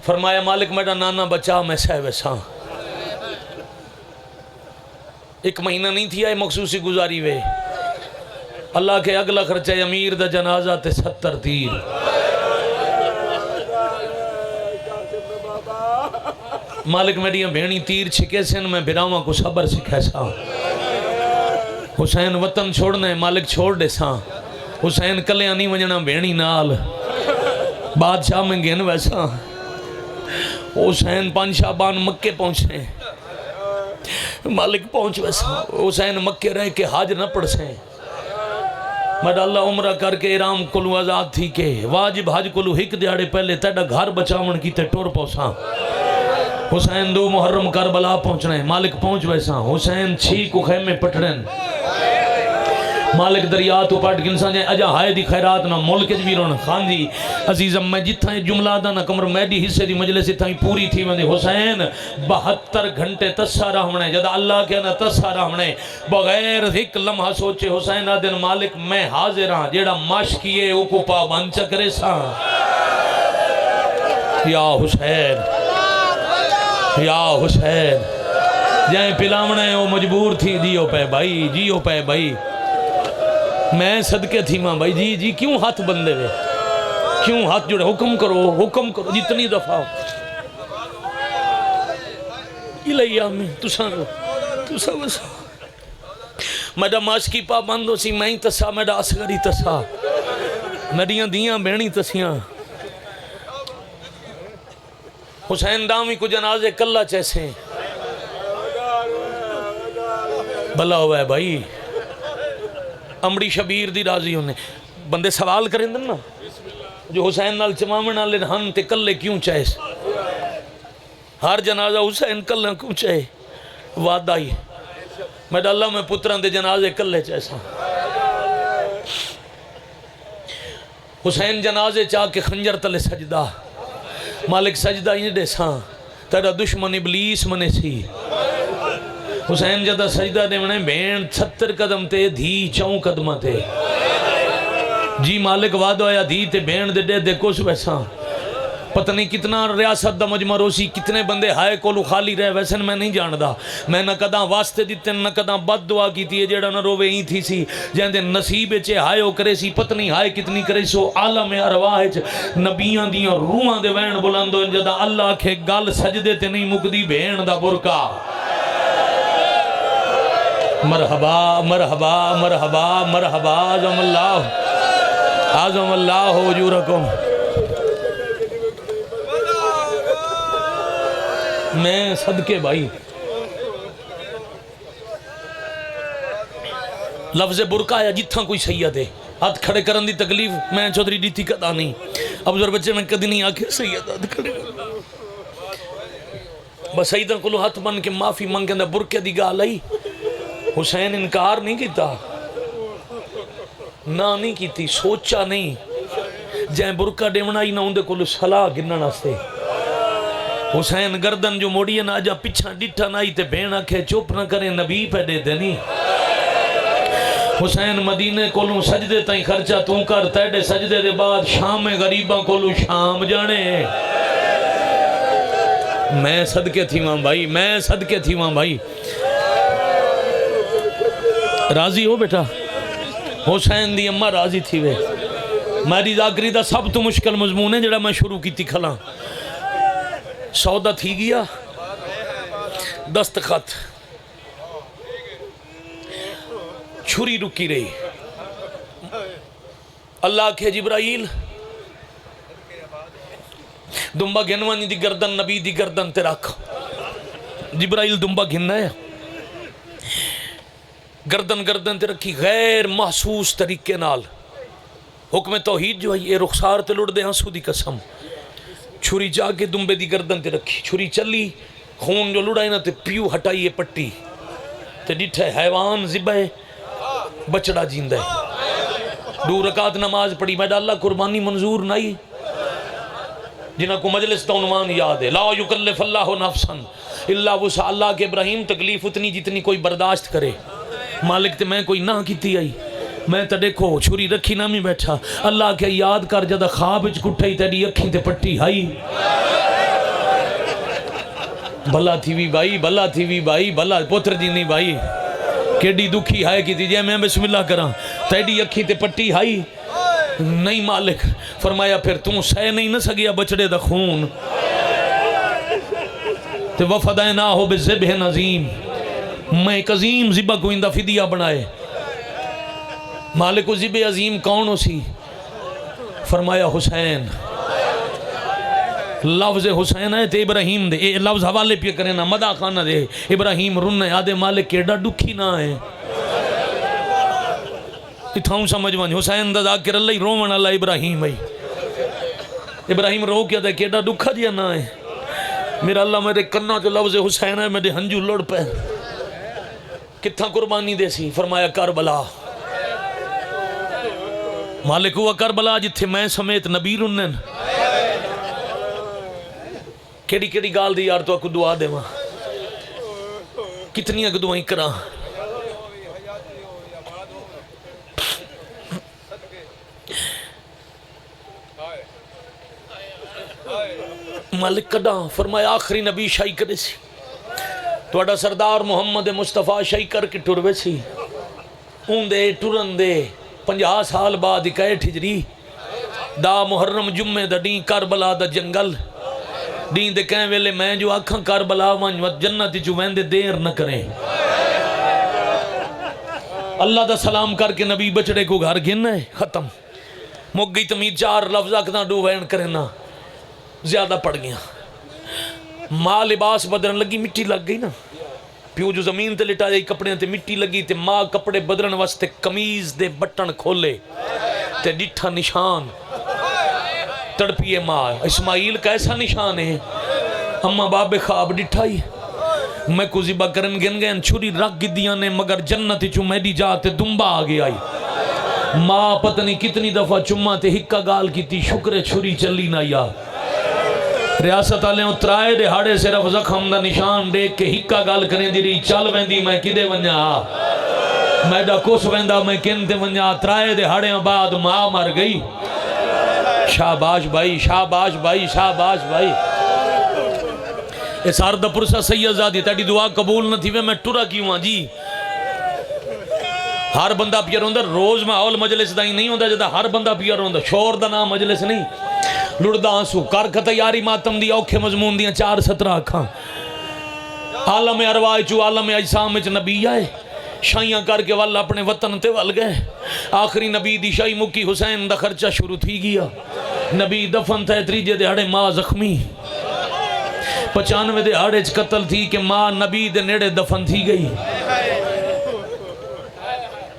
فرمایا مالک میرا نانا بچا میں سہ ویساں ایک مہینہ نہیں تھی آئے مخصوصی گزاری وے اللہ کے اگلا خرچہ امیر دا جنازہ تے 70 تیر مالک میڈیاں بھینی تیر چھکے سن میں بھراواں کو صبر سکھے سا حسین وطن چھوڑنے مالک چھوڑ دے سا حسین کلے آنی وجنا بھینی نال بادشاہ میں گین ویسا حسین 5 شعبان مکے پہنچے مالک پہنچ ویسا حسین مکے رہ کے حاج نہ پڑھ سے میڈا اللہ عمرہ کر کے ارام کلو آزاد تھی کہ واجب حج کلو ہک دیاڑے پہلے تیڑا گھر بچاون کی تے ٹور پہنچا حسین 2 محرم کربلا پہنچنے مالک پہنچ ویسا حسین 6 کو خیمے پٹرن مالک دریا تو پاٹ گنسان جائے اجا ہائے دی خیرات نہ ملک جویرون خان جی عزیزم میں جتھا جملہ دا نہ کمر میڈی حصے دی مجلس تھا پوری تھی میں حسین 72 گھنٹے تسارا ہمنے جدا اللہ کے نا تسارا ہمنے بغیر ایک لمحہ سوچے حسین آدن مالک میں حاضر ہاں جیڑا ماش کیے او کو پابند چکرے سا یا حسین یا حسین جائیں پلامنے وہ مجبور تھی جیو پہ بھائی میں صدقے تھی ماں بھائی جی کیوں ہاتھ بندے ہوئے کیوں ہاتھ جڑے حکم کرو جتنی دفعہ الہی آمین تسا وسا میڈا ماشکی پابند ہو سی میں ہی تسا میڈا اسگری تسا میڈیاں دیاں بہنی تسیاں حسین دامی کو جنازے کلہ چیسے بھلا ہوا ہے بھائی امڑی شبیر دی راضی ہونے بندے سوال کریں دن نا جو حسین نال چمامن والے ہن تے کلے کیوں چاہے ہر جنازہ حسین کلے کیوں چاہے وعدہ ہی میں ڈالا میں پتران دے جنازے کلے چاہے حسین جنازے چاہ کے خنجر تلے سجدہ مالک سجدہ ہی دے ساں تیرا دشمن ابلیس منے سی حسین جدہ سجدہ دے منے بین 70 قدم تے دھی 4 قدمہ تے جی مالک وعدہ آیا دھی تے بین دے دے کچھ ویسا پتہ نہیں کتنا ریاست دا مجمع روسی کتنے بندے ہائے کولو خالی رہے ویسے میں نہیں جاندہ میں نہ کداں واسطے دیتے نہ کداں بد دعا کی تھی جیڑا نہ روے ہی تھی سی جہاں دے نصیب چے ہائے ہو کرے سی پتہ نہیں ہائے کتنی کرے سو عالم ارواح نبیان دیاں روحاں دے وین بلندو جدہ اللہ کے گل سجدے تے نہیں مکدی بین دا برکا مرحبا مرحبا مرحبا مرحبا عظم اللہ اجورکم میں صدقے بھائی لفظ برکا ہے جتھاں کوئی سید ہے ہاتھ کھڑے کرن دی تکلیف میں چودری دیتی کدا نہیں اب ذر بچے میں کدی نہیں آکھے سید ہاتھ کھڑے بس سیدن کو ہاتھ بن کے معافی منگے اندر برکے دی گال آئی حسین انکار نہیں کیتا نہ نہیں کیتی سوچا نہیں جائیں برکہ ڈیمنا ہی نہ ہوندے کو صلاح گنن آستے حسین گردن جو موڑی ہے نا جا پچھا ڈٹھا نائی تے بھینا کھے چوپ نہ کریں نبی پہ دے دینی حسین مدینے کولوں سجدے تائیں خرچہ توں کر تیڑے سجدے دے بعد شام غریباں کولوں شام جانے میں صدقے تھی ماں بھائی میں صدقے تھی ماں بھائی راضی ہو بیٹا حسین دی اممہ راضی تھی وے میری ذاکری دا سب تو مشکل مضمون ہے جڑا میں شروع کی تھی کھلا سودا تھی گیا دستخط چھری رکی رہی اللہ کے جبرائیل دنبا گھنوانی دی گردن نبی دی گردن تے رکھ جبرائیل دنبا گھننا ہے گردن تے رکھی غیر محسوس طریقے نال حکم توحید جو ہے یہ رخسار تے لڑ دے ہنسو دی قسم چھری جا کے دنبے دی گردن تے رکھی چھری چلی خون جو لڑائی نا تے پیو ہٹائیے پٹی تے ڈٹھے حیوان ذبح بچڑا جیندہ ہے 2 رکعت نماز پڑھی میں اللہ قربانی منظور نہیں جنہاں کو مجلس تا عنوان یاد ہے لا یکلف اللہ نفسا الا وسعها اللہ کے ابراہیم تکلیف اتنی جتنی کوئی برداشت کرے مالک تے میں کوئی نہ کیتی آئی میں تا دیکھو چھری رکھی نامی بیٹھا اللہ کے یاد کر جدہ خواب اچ کٹھائی تیری اکھیں تے پٹی ہائی بھلا تھی وی بھائی بھلا تھی وی بھائی بھلا پوتر جینی بھائی کیڑی دکھی ہائے کی تھی جائے میں بسم اللہ کراں تیری اکھیں تے پٹی ہائی نہیں مالک فرمایا پھر توں سہ نہیں نہ سگیا بچڑے دا خون تے وفدائناہو بذبح عظیم میں ایک عظیم ذبح کو اندہ فدیہ بنائے مالک و ذبح عظیم کون ہو سی فرمایا حسین لفظ حسین ہے تے ابراہیم دے اے لفظ حوالے پہ کرے نا مدہ خانہ دے ابراہیم رن آدھے مالک کیڑا دکھی نہ ہے اتھاؤں سمجھ مانی حسین دا ذاکر اللہ رومن اللہ ابراہیم ہے ابراہیم رو کیا دے کیڑا دکھا دیا نہ ہے میرا اللہ میرے کنہ جو لفظ حسین ہے میرے ہنجو لڑ پہ کتھا قربانی دے سی فرمایا کربلا مالک ہوا کربلا جتھے میں سمیت نبی رنن کیڑی کیڑی گال دی یار تو اکو دعا دے ماں کتنی اک دعائیں کرا مالک کدا فرمایا آخری نبی شاہی کرے سی توڑا سردار محمد مصطفیٰ شاہی کر کے ٹروے سی اون دے ٹرن دے 50 سال بعد اکائٹ ہجری دا محرم جمعہ دا دین کربلا دا جنگل دین دے کہیں ویلے میں جو آکھاں کربلا وانجوات جنت جو ویندے دیر نہ کریں اللہ دا سلام کر کے نبی بچڑے کو گھر گھن ہے ختم مک گئی تمید 4 لفظ اکنا ڈو وین کریں نا زیادہ پڑ گیا ماں لباس بدرن لگی مٹی لگ گئی نا پیو جو زمین تے لٹا جائی کپڑے تے مٹی لگی تے ماں کپڑے بدرن واسطے کمیز دے بٹن کھولے تے ڈٹھا نشان تڑپیے ماں اسماعیل کیسا نشان ہے اما باب خواب ڈٹھائی میں کو ذبح کرن گن گئے چھری رکھ گدیاں نے مگر جنت چو میری جاتے دنبا آگے آئی ماں پتہ نہیں کتنی دفعہ چمہ تے ہکا گال کی تی شکر چھری چلی نہ یا ریاست والے اترائے دے ہاڑے صرف زخم دا نشان دیکھ کے ہکا گال کریں دی رہی چل ویندی میں کدے ونجا میں دا کس ویندا میں کن تے ونجا ترائے دے ہاڑے بعد ماں مر گئی شاباش بھائی شاباش بھائی شاباش بھائی اس آردہ پرسا سید زادی تیڑی دعا قبول نہ تھی میں ٹورا کیوں ہاں جی ہر بندہ پیر ہوندہ روز ماحول مجلس دا ہی نہیں ہوندہ جدہ ہر بندہ پیر ہوندہ شور دا نام مجلس نہیں لڑدہ آنسو کار کھتا یاری ماتم دی اوکھے مضمون دیاں 4-17 آکھاں عالم ارواح چو عالم اجسام اچ نبی آئے شائیاں کر کے واللہ اپنے وطن تے ول گئے آخری نبی دی شائی مکی حسین دا خرچہ شروع تھی گیا نبی دفن تھے تریجے دے ہڑے ماں زخمی 95 دے ہڑے چ قتل تھی کہ ماں نبی دے نیڑے دفن تھی گئی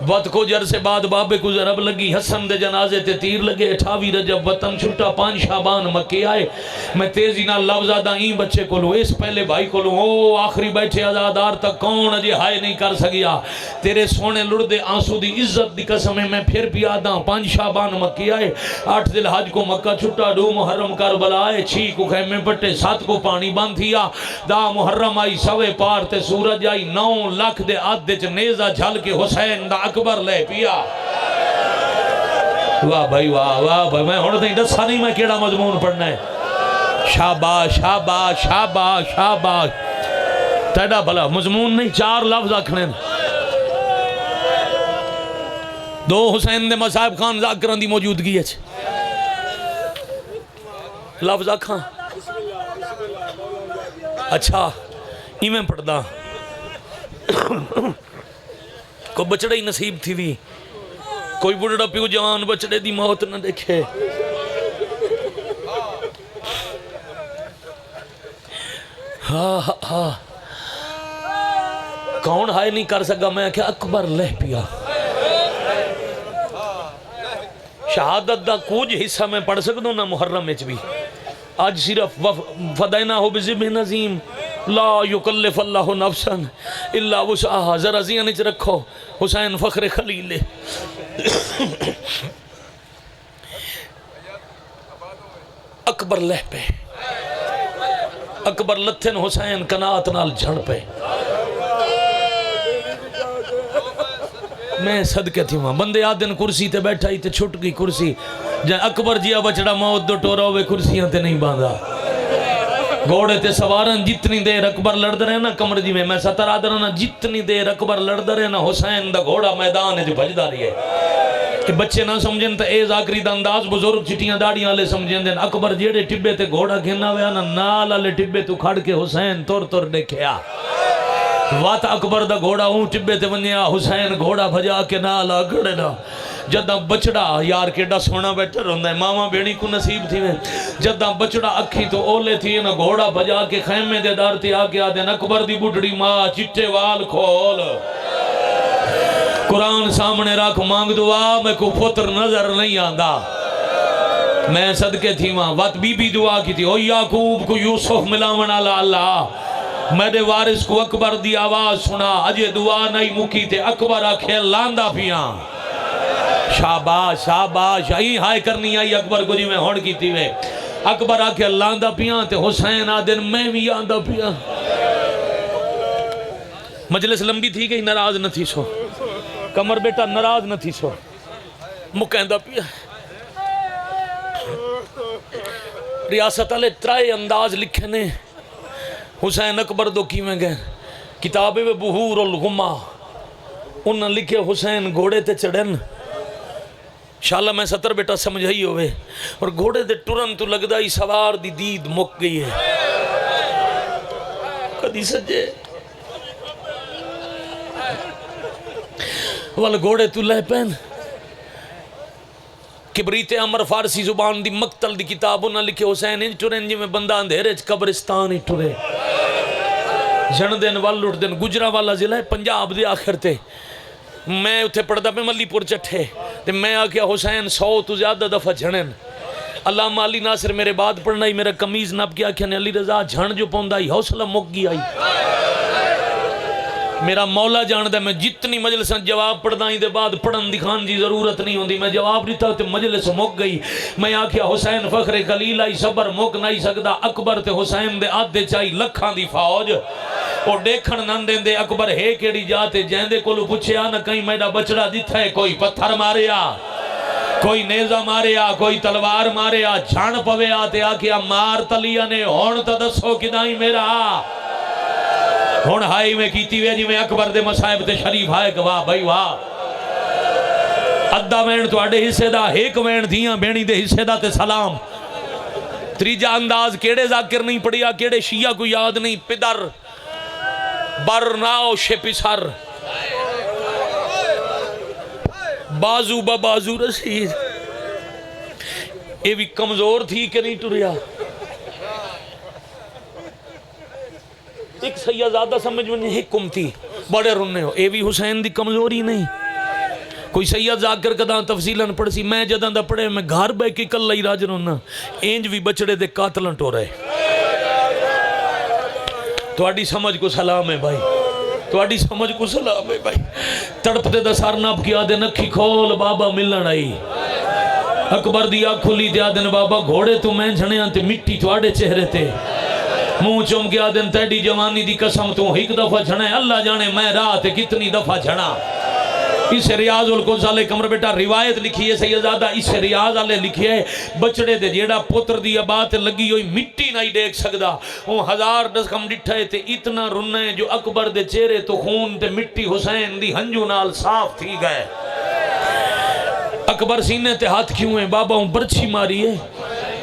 وقت کو جر سے بعد بابے کو ضرب لگی حسن دے جنازے تے تیر لگے 28 رجب وطن چھٹا 5 شعبان مکے آئے میں تیزی نہ لفظ آدھا این بچے کو لوں اس پہلے بھائی کو لوں او آخری بیٹھے آزادار تک کون اجے ہائے نہیں کر سکیا تیرے سونے لڑدے آنسو دی عزت دی قسم میں پھر بھی آدھا 5 شعبان مکے آئے 8 ذی الحج کو مکہ چھٹا 2 محرم کربلا آئے 6 کو خیمے پٹے 7 کو پانی باندھ تھیا دا محرم آئی سوے پار تے سورج آئی 9 لاکھ دے آدھے چ نیزہ جھل کے حسین دا اکبر لے پیا واہ بھائی واہ بھائی میں ہونے تھے دسا نہیں میں کیڑا مضمون پڑھنا ہے شاباش شاباش شاباش شاباش تیڑا بھلا مضمون نہیں 4 لفظ آکھنے 2 حسین دے مصاحب خان ذاکران دی موجودگی ہے لفظ آکھاں اچھا ایمیں پڑھدا کو بچڑے ہی نصیب تھی دی کوئی بڑھڑا پیو جوان بچڑے دی موت نہ دیکھے ہاں کون ہائے نہیں کر سکا میں کہ اکبر لہ پیا شہادت دا کچھ حصہ میں پڑھ سکتا ہوں نا محرم اچ بھی آج صرف فدائنا ہو بذبح نظیم لا یکلف اللہ نفسا الا وسعها ذرا ذہن وچ رکھو حسین فخر خلیل اکبر لہ پہ اکبر لتھن حسین کنات نال جھڑ پہ میں صدقے تھی وہاں بندے آدن کرسی تے بیٹھا ہی تے چھٹ گئی کرسی جائے اکبر جیا بچڑا موت دو ٹورا ہوئے کرسیاں تے نہیں باندھا گھوڑے تے سوارن جتنی دیر اکبر لڑ رہے نا کمر جی میں ستر آدھر نا جتنی دیر اکبر لڑ رہے نا حسین دا گھوڑا میدان ہے جو بجدہ رہی ہے کہ بچے نہ سمجھیں تا اے ذاکری دا انداز بزرگ چٹیاں داڑیاں لے سمجھیں دیں اکبر جیڑے ٹبے تے گھوڑا گھنا ہویا نا نال لے ٹبے تو کھڑ کے حسین تور دیکھیا وات اکبر دا گھوڑا ہوں ٹبے تے ونیا حسین گھوڑا بھجا کے نال آگڑے نا جدہ بچڑا یار کیڑا سونا بیٹھر ہوندہ ہے ماما بیڑی کو نصیب تھی میں جدہ بچڑا اکھی تو اولے تھی نا گھوڑا بجا کے خیمے دے دار تے آگے آدھیں اکبر دی بڑھڑی ماں چٹے وال کھول قرآن سامنے رکھ مانگ دعا میں کو پتر نظر نہیں آندہ میں صدقے تھی وہاں وقت بی بی دعا کی تھی او یعقوب کو یوسف ملاون اللہ میرے وارث کو اکبر دی آواز سنا اجے دعا نہیں مکی تے اکبر آکھے لاندہ پیاں شاباش شاباش آئی ہائے کرنی آئی اکبر کو جی میں ہوڑ کی تھی وے اکبر آکھے لاندہ پیاں تے حسین آدن میں بھی آندہ پیاں مجلس لمبی تھی گئی ناراض نہ تھی سو کمر بیٹا ناراض نہ تھی سو مکہندہ پیا ریاست والے ترائے انداز لکھے نے حسین اکبر دو کی میں گئے کتابے و بہور الغمہ انہاں لکھے حسین گھوڑے تے چڑھن شاءاللہ میں ستر بیٹا سمجھائی ہوئے اور گھوڑے دے ٹرن تو لگدا ہی سوار دی دید مک گئی ہے کدی سجے وال گھوڑے تو لہ پین کبریت عمر فارسی زبان دی مقتل دی کتاب انہاں لکھے حسین انج ٹرن جی میں بندہ اندھیرے قبرستان ہی ٹرے جن دن وال لٹ دن گجرا والا ضلع ہے پنجاب دے آخر تے میں اتھے پڑھدا پہ ملی پور چٹھے تے میں آکیا حسین 100 تو زیادہ دفعہ جھنن علامہ علی ناصر میرے بعد پڑھنا ہی میرا کمیز نپ کے آکھیا نے علی رضا جھن جو پوندا ہی حوصلہ مک گیا ہی میرا مولا جاندہ میں جتنی مجلساں جواب پڑھدا ہی دے بعد پڑھن دکھان جی ضرورت نہیں ہوندی میں جواب دیتا تے مجلس مک گئی میں آکھیا حسین فخر خلیل آئی صبر مک نہیں سکدا اکبر تے حسین دے آدھے چاہی لکھاں دی فوج اور دیکھن نن دے اکبر ہے کیڑی جاتے جیندے کولو پوچھیا نہ کہیں میڈا بچڑا دتا ہے کوئی پتھر ماریا کوئی نیزہ ماریا کوئی تلوار ماریا جھان پویا تے آکھیا مار تلیا نے ہون تا دسو کدائی میرا ہون ہائی میں کیتی وے جی میں اکبر دے مصائب تے شریف آئے کہ واہ بھائی واہ ادھا وین تو اڈے حصے دا ایک وین دیاں بینی دے حصے دا تے سلام تریجا انداز کیڑے ذاکر نہیں پڑیا کیڑے شیعہ کو یاد نہیں پدر برناؤ شپسر بازو بازو رسید اے بھی کمزور تھی کہ نہیں ٹریا ایک سیدزادہ سمجھ میں نہیں حکم تھی بڑے رننے ہو اے بھی حسین دی کمزوری نہیں کوئی سید ذاکر کداں تفصیلاً پڑھ سی میں جداں دا پڑھے میں گھر بے کی کل لئی راج رونا اینج بھی بچڑے دے قاتلن ٹو رہے تو اڈی سمجھ کو سلام ہے بھائی تو اڈی سمجھ کو سلام ہے بھائی تڑپتے دا سار ناپ کیا دے نکھی کھول بابا ملن آئی اکبر دیا کھلی دیا دن بابا گھوڑے تو میں جھنے آنتے مٹی تو آڑے چہرے تے منہ چوم کیا دن تیڈی جوانی دی قسم تو ایک دفعہ جھنے اللہ جانے میں رات کتنی دفعہ جھنا اس ریاض القدس کمر بیٹا روایت لکھی ہے سیدزادہ اس ریاض والے لکھی ہے بچڑے دے جیڑا پتر دی بات لگی ہوئی مٹی نہیں دیکھ سکدا وہ ہزار دسکم ڈٹھے تے اتنا رنے جو اکبر دے چہرے تو خون تے مٹی حسین دی ہنجو نال صاف تھی گئے اکبر سینے تے ہاتھ کیوں ہیں بابا ہوں برچھی ماری ہے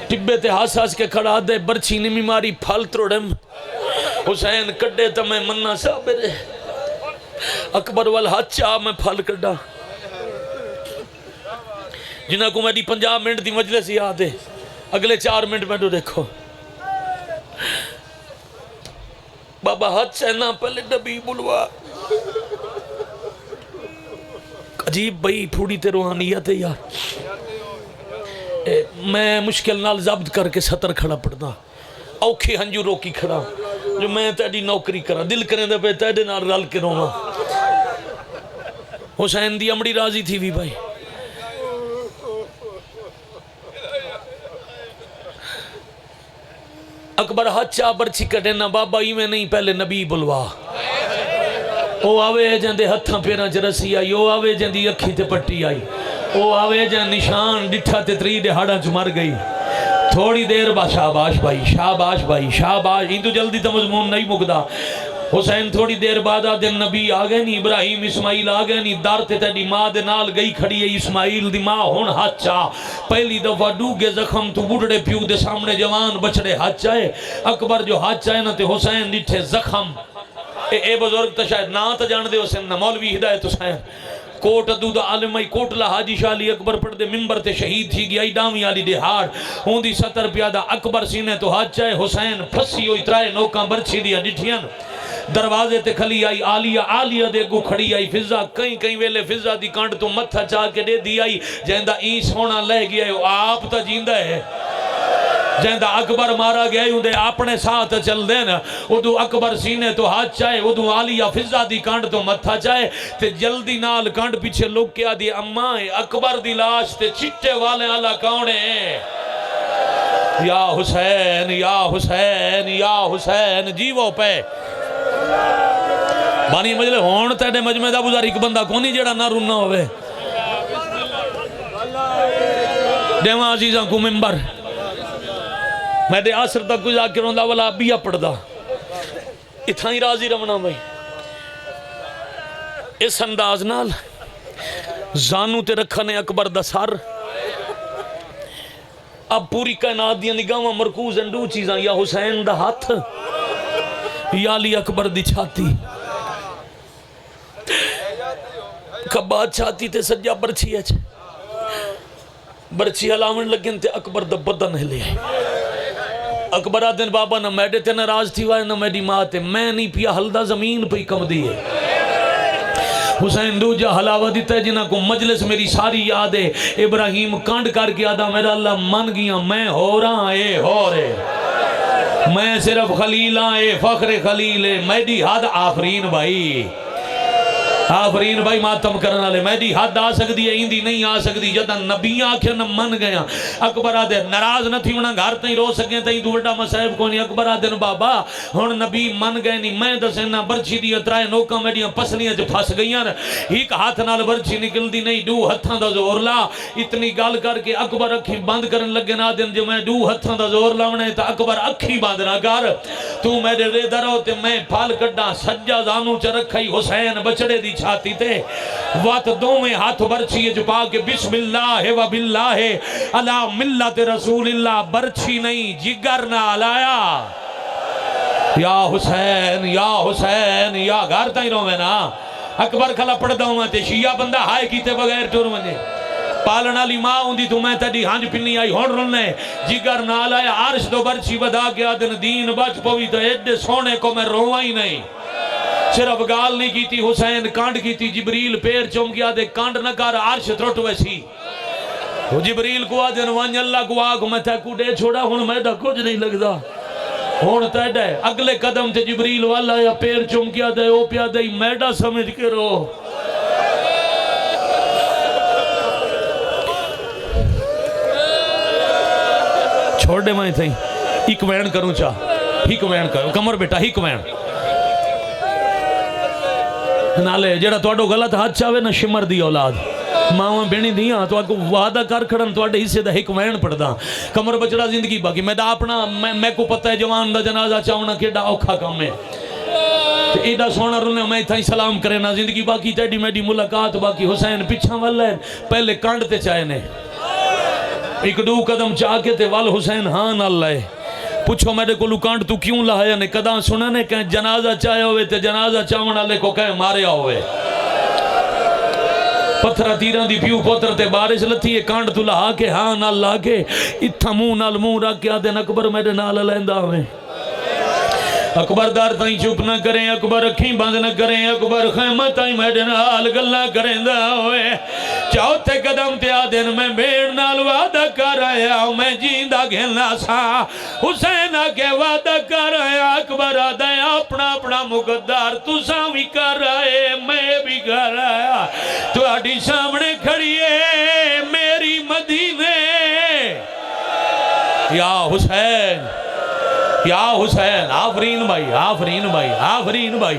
ٹبے تے ہاس کے کھڑا دے برچھی نمی ماری پھل تروڑم حسین کڈے تا میں مننا صابر ہے اکبر والہاتھ چاہ میں پھل کڈا جنہاں کو میری 50 منٹ دی مجلس یاد ہے اگلے 4 منٹ میں تو دیکھو بابا ہاتھ چاہنا پہلے نبی بلوا عجیب بھئی تھوڑی تے روحانیت ہے یار میں مشکل نال ضبط کر کے سطر کھڑا پڑھنا اوکھی ہنجو روکی کھڑا جو میں تیڑی نوکری کرا دل کریں دے پہ تیڑے نال رل کے رونا حسین دی امڑی راضی تھی بھی بھائی اکبر ہاتھ چاہ برچی کٹے نا بابا ہی میں نہیں پہلے نبی بلوا او آوے جاندے ہتھاں پیراں چ رسی آئی او آوے جاندی اکھی تے پٹی آئی او آوے جان نشان ڈٹھا تے تری دہاڑاں چ مر گئی تھوڑی دیر بعد شاباش بھائی شاباش بھائی شاباش ہی تو جلدی تو مضمون نہیں مکدا حسین تھوڑی دیر بعد دن نبی آگئے نہیں ابراہیم اسماعیل آگئے نہیں دار تے تیڑی ماں دے نال گئی کھڑی ہے اسماعیل دی ماں ہون ہاتھ چاہ پہلی دفعہ ڈوگے زخم تو بڑھڑے پیو دے سامنے جوان بچڑے ہاتھ چاہے اکبر جو ہاتھ چاہے نا تے حسین ڈٹھے زخم اے بزرگ تا شاید نا تا جان دے حسین نا مولوی ہدایت حسین کوٹ دودہ عالمائی کوٹلا حاجی شالی اکبر پڑھ دے ممبر تے شہید تھی گیا ڈامی آلی دے ہار ہون دی 70 پیادہ اکبر سینے تو ہاتھ چاہے حسین پھسی ہوئی ترائے نوکاں برچھی دیا ڈٹھیاں دروازے تے کھلی آئی آلیہ دے گو کھڑی آئی فضا کہیں ویلے فضا دی کانٹ تو متھا چاہ کے دے دی آئی جہندہ ایس ہونا لے گیا ہے آپ تا جیندہ ہے جہندہ اکبر مارا گیا ہے اپنے ساتھ چل دینا ادھو اکبر سینے تو ہاتھ چاہے ادھو آلیہ فضا دی کانٹ تو متھا چاہے تے جلدی نال کانٹ پیچھے لوگ کیا دی اماں اکبر دی لاش تے چٹے والے اللہ کونے ہیں یا حسین یا حسین یا حسین جیوو پہ بانی مجلے ہون تیڑے مجمع دا بزار ایک بندہ کونی جیڑا نہ رونا ہوئے دیوان عزیزاں کو ممبر میں دے آسر تک کوئی ذاکر ہوندہ والا بیا پڑھ دا اتھا ہی راضی رمنا بھائی اس انداز نال زانو تے رکھنے اکبر دا سر اب پوری کائنات دیا نگاہ مرکوز ہیں دو چیزاں یا حسین دا ہاتھ یا علی اکبر دی چھاتی کباد چھاتی تے سجا برچی ہے برچی ہلاون لگن تے اکبر دا بدن ہلے اکبر آدن بابا نہ میڈے تے ناراض تھی وائے نہ میڈی ماں تے میں نہیں پیا ہلدہ زمین پہ کم دیئے حسین دوجا حلاوہ دیتا ہے جنہ کو مجلس میری ساری یاد ہے. ابراہیم کانڈ کر کے آدھا میرا اللہ من گیا میں ہو رہا اے ہو رہے میں صرف خلیل اے فخر خلیل ہے میری حد آفرین بھائی آفرین بھائی ماتم کرنا لے میری حد آ سکتی ہے ایندی نہیں آ سکتی جدہ نبی آکھے نہ من گیا. اکبر آدھے ناراض نہ تھی انہاں گھر تھی رو سکیں تھی تو بڑا مسائب کو نہیں. اکبر آدھے بابا ہون نبی من گئے نہیں میں دسینا برچی دی اترائے نوکا میڈیاں پسلیاں جو پھاس گئیاں ایک ہاتھ نال برچی نکل دی نہیں دو ہتھاں دا زور لا. اتنی گال کر کے اکبر اکھی بند کرن لگے نا دن جو میں دو ہتھاں دا زور لاؤنے تا اکبر اکھی بند نہ کر تو میرے ریدہ رہو تے میں پھال کڑا سجا زانو چا رکھائی حسین بچڑے دی چھاتی تے وات دو میں ہاتھ برچی جو پا کے بسم اللہ و باللہ علی ملت رسول اللہ برچی نہیں جگر نہ آلایا یا حسین یا حسین یا گھر تائیں رو میں نا. اکبر کھلا پڑھ دا ہوں تے شیعہ بندہ ہائے کیتے بغیر ٹور مجھے پالنا لی ماں ہوں دی تو میں تیڈی ہانج پنی آئی ہون رلنے جگر نہ آلایا عرش دو برچی بدا کے آدن دین بچ پوی تو ایڈے سونے کو میں رواں ہی نہیں. صرف گال نہیں کی تھی حسین کانڈ کی تھی جبریل پیر چوم گیا دے کانڈ نہ کر عرش ترٹ ویسی وہ جبریل کو آدھن وانج اللہ کو آگو میں تے کو دے چھوڑا ہون میں دا کچھ نہیں لگ دا ہون تے دے اگلے قدم تے جبریل والا یا پیر چوم گیا دے او پیا دے میڈا سمجھ کے رو چھوڑ دے میں تھیں ایک وین کروں چاہ ایک وین کروں کمر بیٹا ایک وین نالے جڑا توڑو غلط ہاتھ چاہوے نا شمر دی اولاد ماں بینی دیاں تو آگو وعدہ کر کھڑن تو آڈے حصے دا ایک وین پڑھ دا کمر بچڑا زندگی باقی میں دا اپنا میں کو پتہ ہے جوان دا جنازہ چاہونا کہ دا اوکھا کام ہے ایڈا سونا رولنے میں تھا سلام کرے نا زندگی باقی تیڈی میڈی ملاقات باقی حسین پچھا والا ہے پہلے کانڈ تے چاہے نے ایک دو قدم چاہ کے تے وال حسین ہاں اللہ ہے پوچھو میرے کو لکانڈ تو کیوں لایا نے کداں سنا نے کہیں جنازہ چاہے ہوئے تے جنازہ چاہونا لے کو کہیں ماریا ہوئے پتھرہ تیران دی پیو پتھر تے بارش لتھی ہے کانڈ تو لہا کے ہاں نال لا کے اتھا موں نال موں رکھ کے آدھے اکبر میرے نال لیندہ ہوئے اکبر دار تائیں چپ نہ کریں اکبر اکھیں بند نہ کریں اکبر خیمہ تائیں میڈے نال گلہ کریں دا ہوئے چوتھے قدم تے آدھن میں بیڑ نال وعدہ کر آیا میں جیندہ گھلنا سا حسین کے وعدہ کر آیا اکبر آدھا اپنا اپنا مقدار تو ساوی کر آئے میں بھی کر آیا تو آڈی سامنے کھڑی ہے میری مدینے یا حسین یا حسین آفرین بھائی آفرین بھائی آفرین بھائی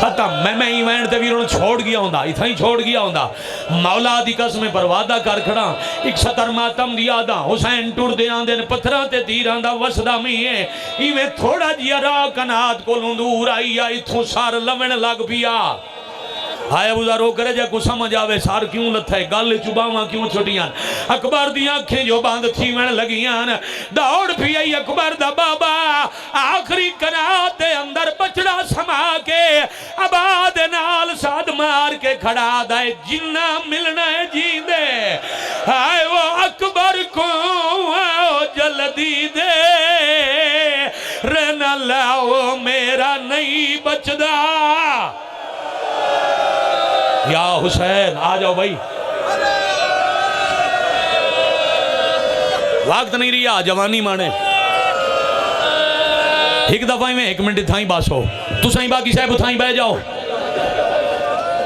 ختم میں ایونٹ تے ویروں چھوڑ گیا ہوں دا اتھا ہی چھوڑ گیا ہوں دا مولا دی قسم پر وعدہ کر کھڑا ایک ستر ماتم دیا دا حسین ٹور دے آن دین پتھرہ تے تیران دا وسدہ میں ہے ایویں تھوڑا جیا را کنات کو لندور آئی آئی تھو سار لمن لگ پیا ہائے ابو ذر رو کرے جا کو سمجھ آوے سار کیوں لتھا ہے گل چوباواں کیوں چھوٹیاں اکبر دی آنکھیں جو باندھ تھی وین لگیاں دوڑ بھی آئی اکبر دا بابا آخری کنات دے اندر بچڑا سما کے آباد نال ساد مار کے کھڑا دائے جنہ ملنا ہے جیندے ہائے وہ اکبر کو جلدی دے رہنا لاؤ میرا نہیں بچدا یا حسین آ جاؤ بھائی وقت نہیں رہا جوانی مانے ایک دفعہ میں ایک منٹ تھائیں باسو تو سائیں باقی صاحب تھائیں بہ جاؤ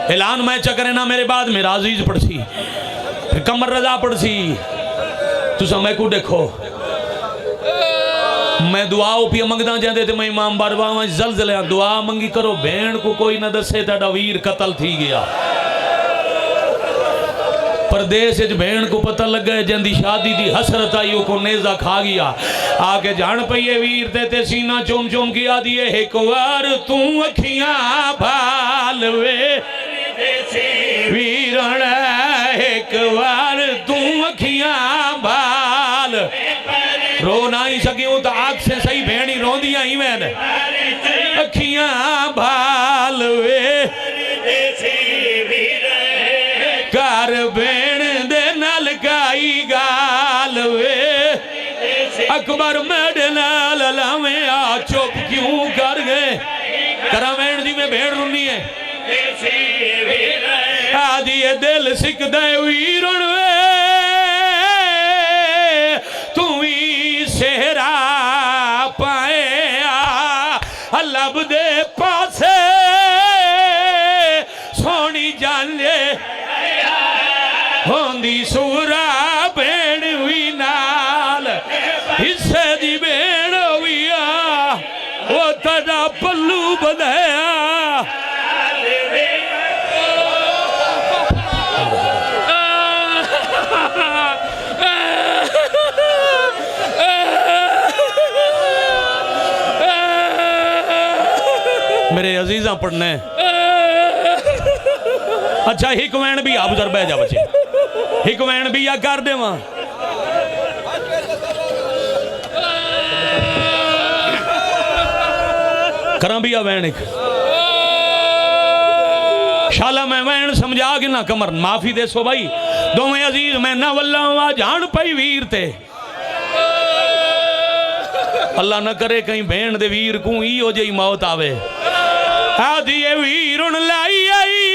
اعلان میں چکرے نا میرے بعد میرا عزیز پڑھ سی پھر کمر رضا پڑھ سی تو سمیں کو دیکھو میں دعاؤ پیا منگدہ جاندے تھے میں امام بارواں زلزلے دعا منگی کرو بین کو کوئی نہ دسے تھا ویر قتل تھی گیا پردیس اچ بین کو پتہ لگ گئے جندی شادی دی حسرت آئی کو نیزہ کھا گیا آگے جان پئیے ویر تے سینہ چوم چوم کیا دیئے ایک وار تو اکھیاں بھال وے ویرن ایک وار تو اکھیاں بھال رو نہ ہی سکیوں تو آگ سے صحیح بھینی رو دیا ہی میں نے اکھیاں بھال وے کار بین دے نلکائی گال وے اکبر میڈے نال لامیں آ چوپ کیوں کر گئے کرا بین دی میں بھیڑ رنی ہے یہ دل سکھ دے ویرن وے تُویں سہرا پائے لب دے پاسے سونی جانے ہوندی سورا بین ہوئی نال حصے دی بین ہوئی وہ تڑا پلو بدھایا میرے عزیزاں پڑھنے اچھا حکمین بھی آپ ذر بہ جا بچے حکمین بھی یا کر دے وہاں کرم بھی یا وین ایک شالا میں وین سمجھا کہ نہ کمر معافی دے سو بھائی دو میں عزیز میں نہ واللہ ہوا جان پائی ویر تے اللہ نہ کرے کہیں بین دے ویر کوں ہی ہو جائی موت آوے آدھی ویرن لائی آئی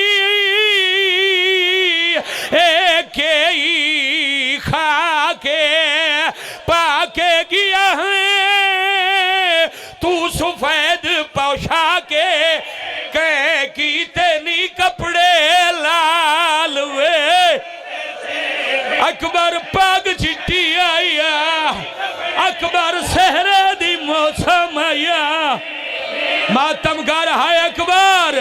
ایک ہی خاکے پاکے گیا ہے تو سفید پوشا کے کیتے نی کپڑے لال وے اکبر پاگ چٹی آیا اکبر سہرے دی موسم آیا ماتم گر ہے اکبر